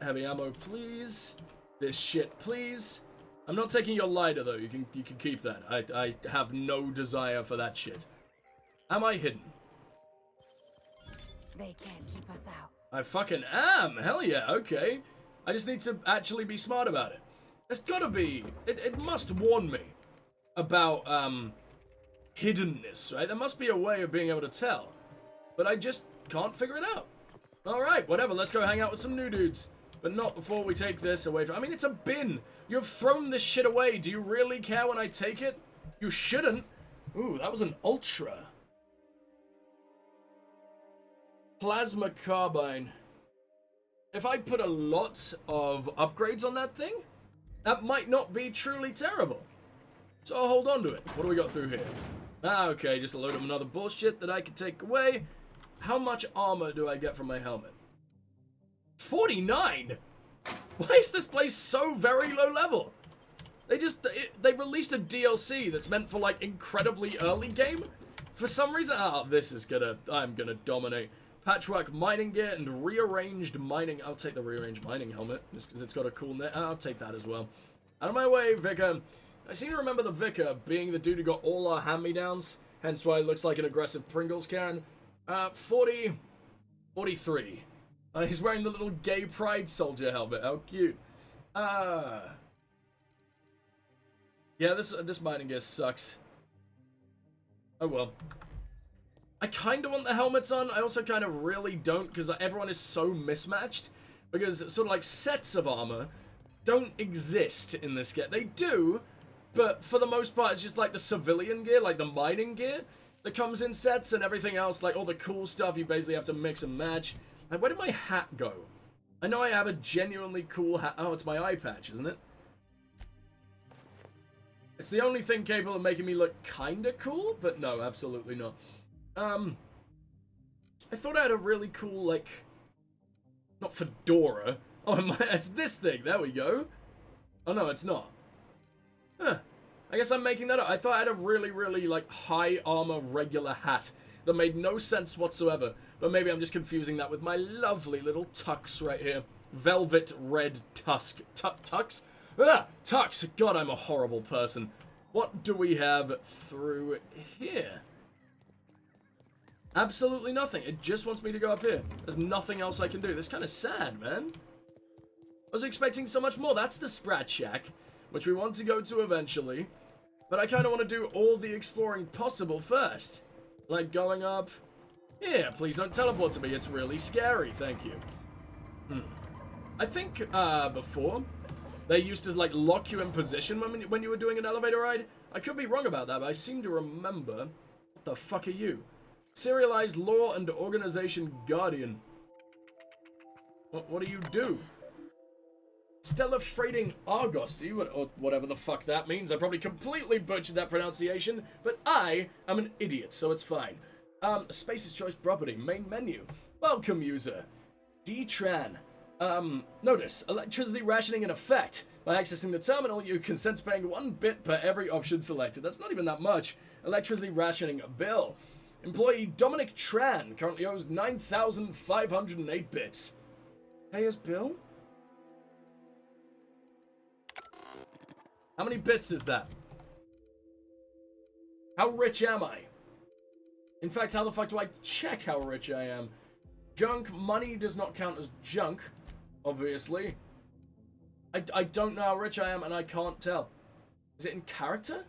Heavy ammo, please. This shit, please. I'm not taking your lighter though. You can keep that. I have no desire for that shit. Am I hidden? They can't keep us out. I fucking am. Hell yeah. Okay. I just need to actually be smart about it. There's gotta be. It must warn me about hiddenness, right? There must be a way of being able to tell, but I just can't figure it out. All right, whatever. Let's go hang out with some new dudes, but not before we take this away from. I mean, it's a bin. You've thrown this shit away. Do you really care when I take it? You shouldn't. Ooh, that was an ultra. Plasma carbine. If I put a lot of upgrades on that thing, that might not be truly terrible. So I'll hold on to it. What do we got through here? Ah, okay, just a load of another bullshit that I can take away. How much armor do I get from my helmet? 49? Why is this place so very low level? They released a DLC that's meant for like incredibly early game. For some reason, I'm gonna dominate. Patchwork mining gear and rearranged mining. I'll take the rearranged mining helmet just because it's got a cool net. I'll take that as well. Out of my way, Vicar. I seem to remember the Vicar being the dude who got all our hand-me-downs, hence why it looks like an aggressive Pringles can. 43. He's wearing the little gay pride soldier helmet. How cute. Yeah, this mining gear sucks. Oh well. I kind of want the helmets on. I also kind of really don't, because everyone is so mismatched. Because sort of like sets of armor don't exist in this game. They do, but for the most part, it's just like the civilian gear, like the mining gear, that comes in sets, and everything else, like all the cool stuff, you basically have to mix and match. Like, where did my hat go? I know I have a genuinely cool hat. Oh, it's my eye patch, isn't it? It's the only thing capable of making me look kinda cool, but no, absolutely not. I thought I had a really cool, like, not fedora. Oh, it's this thing. There we go. Oh, no, it's not. Huh. I guess I'm making that up. I thought I had a really, really, like, high armor regular hat that made no sense whatsoever. But maybe I'm just confusing that with my lovely little tux right here. Velvet red tusk. Tux? Ah! Tux! God, I'm a horrible person. What do we have through here? Absolutely nothing. It just wants me to go up here. There's nothing else I can do. This is kind of sad, man. I was expecting so much more. That's the Sprat Shack, which we want to go to eventually. But I kind of want to do all the exploring possible first. Like going up here. Please don't teleport to me. It's really scary. Thank you. I think before, they used to like lock you in position when you were doing an elevator ride. I could be wrong about that, but I seem to remember. What the fuck are you? Serialized Law and Organization Guardian. What do you do? Stellar Freighting Argosy, or whatever the fuck that means. I probably completely butchered that pronunciation, but I am an idiot, so it's fine. Space's Choice Property, main menu. Welcome, user. D-Tran. Notice, electricity rationing in effect. By accessing the terminal, you consent to paying 1 bit per every option selected. That's not even that much. Electricity rationing bill. Employee Dominic Tran currently owes 9,508 bits. Pay his bill? How many bits is that? How rich am I? In fact, how the fuck do I check how rich I am? Junk money does not count as junk, obviously. I don't know how rich I am, and I can't tell. Is it in character?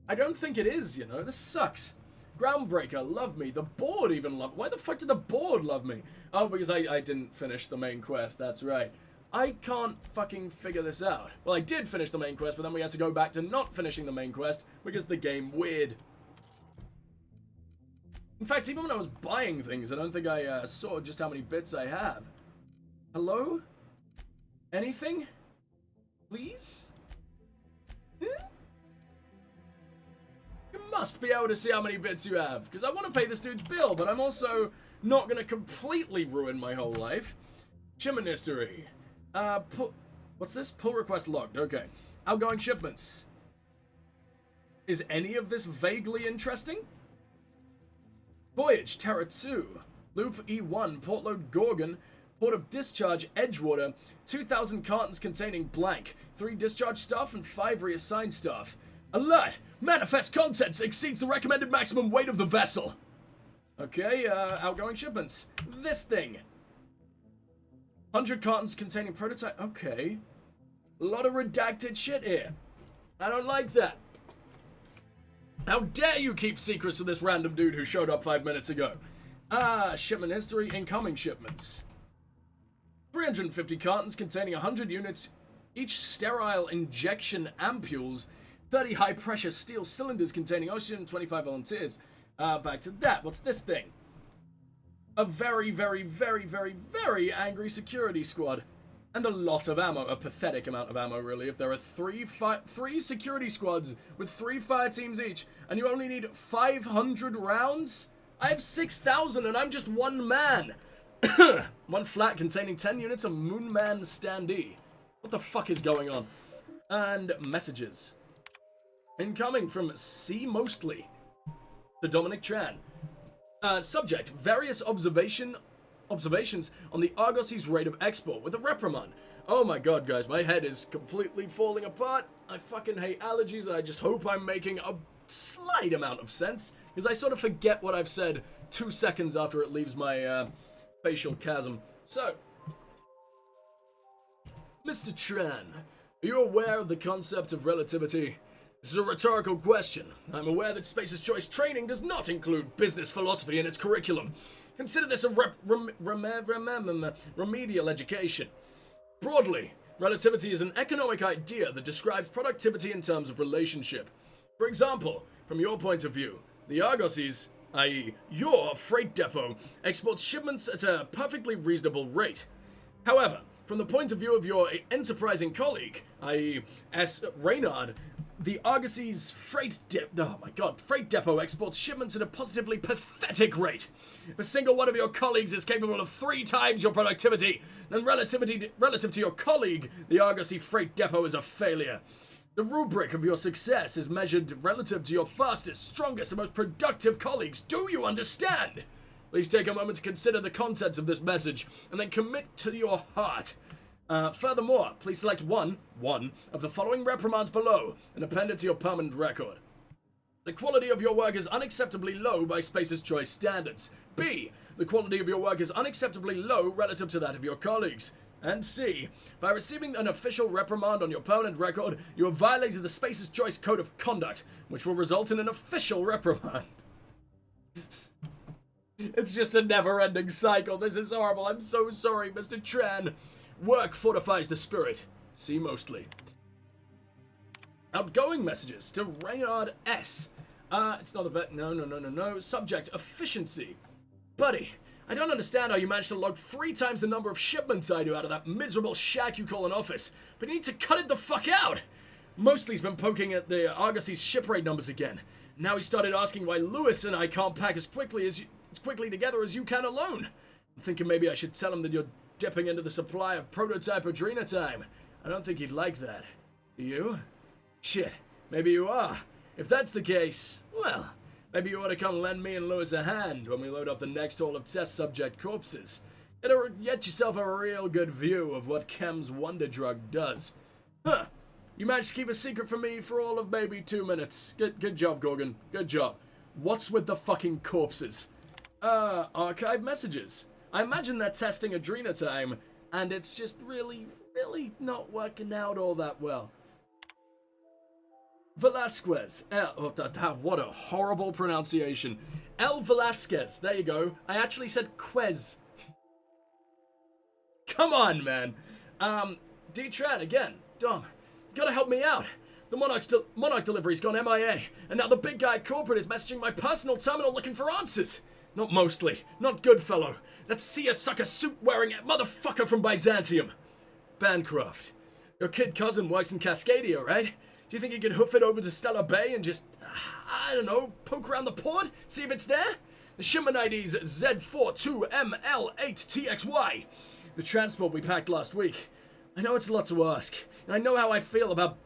I don't think it is, you know. This sucks. Groundbreaker, love me. The board even love. Why the fuck did the board love me? Oh, because I didn't finish the main quest. That's right. I can't fucking figure this out. Well, I did finish the main quest, but then we had to go back to not finishing the main quest because the game weird. In fact, even when I was buying things, I don't think I saw just how many bits I have. Hello? Anything? Please? You must be able to see how many bits you have, because I want to pay this dude's bill, but I'm also not going to completely ruin my whole life. Shipment history. What's this? Pull request logged. Okay. Outgoing shipments. Is any of this vaguely interesting? Voyage, Terra 2. Loop E1, Portload Gorgon. Port of Discharge, Edgewater. 2,000 cartons containing blank. 3 discharge staff and 5 reassigned staff. Alert! Manifest contents exceeds the recommended maximum weight of the vessel. Okay, outgoing shipments. This thing. 100 cartons containing prototype. Okay. A lot of redacted shit here. I don't like that. How dare you keep secrets from this random dude who showed up 5 minutes ago? Shipment history, incoming shipments. 350 cartons containing 100 units, each sterile injection ampules, 30 high-pressure steel cylinders containing oxygen, 25 volunteers. Back to that. What's this thing? A very, very, very, very, very angry security squad. And a lot of ammo. A pathetic amount of ammo, really. If there are three security squads with 3 fire teams each, and you only need 500 rounds? I have 6,000 and I'm just one man. One flat containing 10 units of Moonman standee. What the fuck is going on? And messages. Incoming from C. Mostly. To Dominic Tran. Subject, various observations on the Argosy's rate of export with a reprimand. Oh my god, guys, my head is completely falling apart. I fucking hate allergies, and I just hope I'm making a slight amount of sense, because I sort of forget what I've said 2 seconds after it leaves my facial chasm. So, Mr. Tran, Are you aware of the concept of relativity? This is a rhetorical question. I'm aware that Space's Choice training does not include business philosophy in its curriculum. Consider this a remedial education. Broadly, relativity is an economic idea that describes productivity in terms of relationship. For example, from your point of view, the Argosies, i.e. your freight depot, exports shipments at a perfectly reasonable rate. However, from the point of view of your enterprising colleague, i.e. S. Reynard, the Argosies freight depot exports shipments at a positively pathetic rate. If a single one of your colleagues is capable of 3 times your productivity, then relative to your colleague, the Argosy freight depot is a failure. The rubric of your success is measured relative to your fastest, strongest, and most productive colleagues. Do you understand? Please take a moment to consider the contents of this message, and then commit to your heart. Furthermore, please select one of the following reprimands below and append it to your permanent record. The quality of your work is unacceptably low by Space's Choice standards. B. The quality of your work is unacceptably low relative to that of your colleagues. And C. By receiving an official reprimand on your permanent record, you have violated the Space's Choice Code of Conduct, which will result in an official reprimand. It's just a never-ending cycle. This is horrible. I'm so sorry, Mr. Tran. Work fortifies the spirit. See mostly. Outgoing messages to Reynard S. It's not a bet. No. Subject, efficiency. Buddy, I don't understand how you managed to log 3 times the number of shipments I do out of that miserable shack you call an office, but you need to cut it the fuck out! Mostly's been poking at the Argosy's ship rate numbers again. Now he started asking why Lewis and I can't pack as quickly together as you can alone. I'm thinking maybe I should tell him that you're dipping into the supply of prototype Adrena time. I don't think he'd like that. Do you? Shit, maybe you are. If that's the case, well, maybe you ought to come lend me and Lewis a hand when we load up the next haul of test subject corpses. Get yourself a real good view of what Chem's wonder drug does. Huh. You managed to keep a secret from me for all of maybe 2 minutes. Good job, Gorgon. Good job. What's with the fucking corpses? Archive messages. I imagine they're testing Adrena time, and it's just really not working out all that well. Velasquez. What a horrible pronunciation. El Velasquez. There you go. I actually said Quez. Come on, man. D-Tran, again. Dom, you gotta help me out. The Monarch delivery's gone MIA, and now the big guy at corporate is messaging my personal terminal looking for answers. Not mostly. Not Goodfellow. That seersucker suit-wearing motherfucker from Byzantium. Bancroft. Your kid cousin works in Cascadia, right? Do you think you could hoof it over to Stellar Bay and just, I don't know, poke around the port? See if it's there? The shipment ID's Z42ML8TXY. The transport we packed last week. I know it's a lot to ask, and I know how I feel about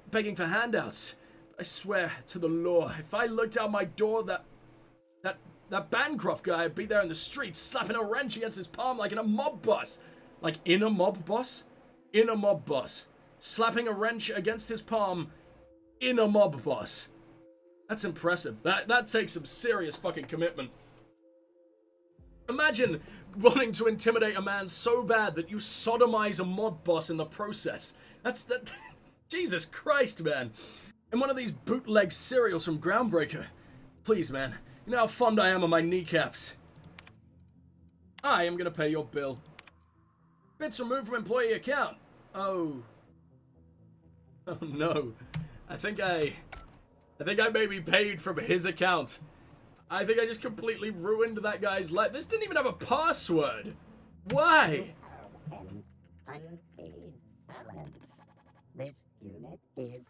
begging for handouts. But I swear to the law, if I looked out my door, that Bancroft guy would be there in the streets, slapping a wrench against his palm like in a mob boss. Like in a mob boss? In a mob boss. Slapping a wrench against his palm in a mob boss. That's impressive. That takes some serious fucking commitment. Imagine wanting to intimidate a man so bad that you sodomize a mob boss in the process. That Jesus Christ, man. And one of these bootleg cereals from Groundbreaker. Please, man. You know how fond I am of my kneecaps. I am gonna pay your bill. Bits removed from employee account. Oh no. I think I may be paid from his account. I think I just completely ruined that guy's life. This didn't even have a password. Why? An unpaid balance. This unit is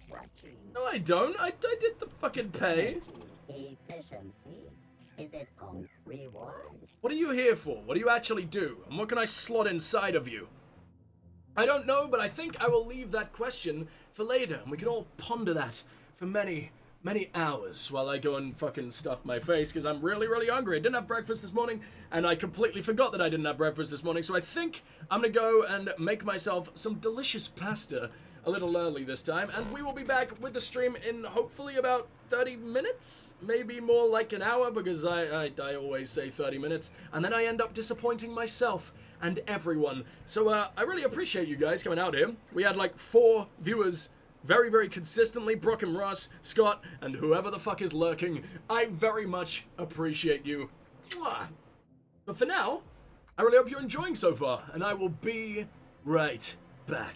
watching. No, I don't. I did the fucking pay. Efficiency is its own reward. What are you here for? What do you actually do? And what can I slot inside of you? I don't know, but I think I will leave that question for later, and we can all ponder that for many hours while I go and fucking stuff my face, because I'm really hungry. I didn't have breakfast this morning, and I completely forgot that I didn't have breakfast this morning, so I think I'm gonna go and make myself some delicious pasta a little early this time, and we will be back with the stream in hopefully about 30 minutes, maybe more like an hour, because I always say 30 minutes, and then I end up disappointing myself and everyone. So I really appreciate you guys coming out here. We had like 4 viewers very, very consistently. Brock and Ross, Scott, and whoever the fuck is lurking. I very much appreciate you. Mwah. But for now, I really hope you're enjoying so far, and I will be right back.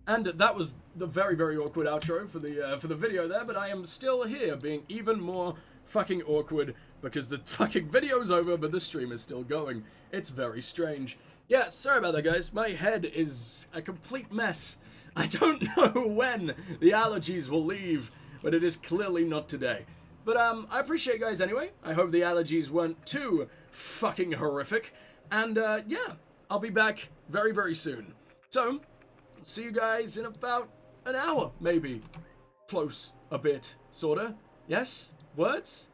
And that was the very, very awkward outro for the video there, but I am still here being even more fucking awkward because the fucking video's over, but the stream is still going. It's very strange. Yeah, sorry about that, guys. My head is a complete mess. I don't know when the allergies will leave, but it is clearly not today. But I appreciate you guys anyway. I hope the allergies weren't too fucking horrific. And yeah, I'll be back very, very soon. So, see you guys in about an hour, maybe. Close a bit, sorta. Yes? Words?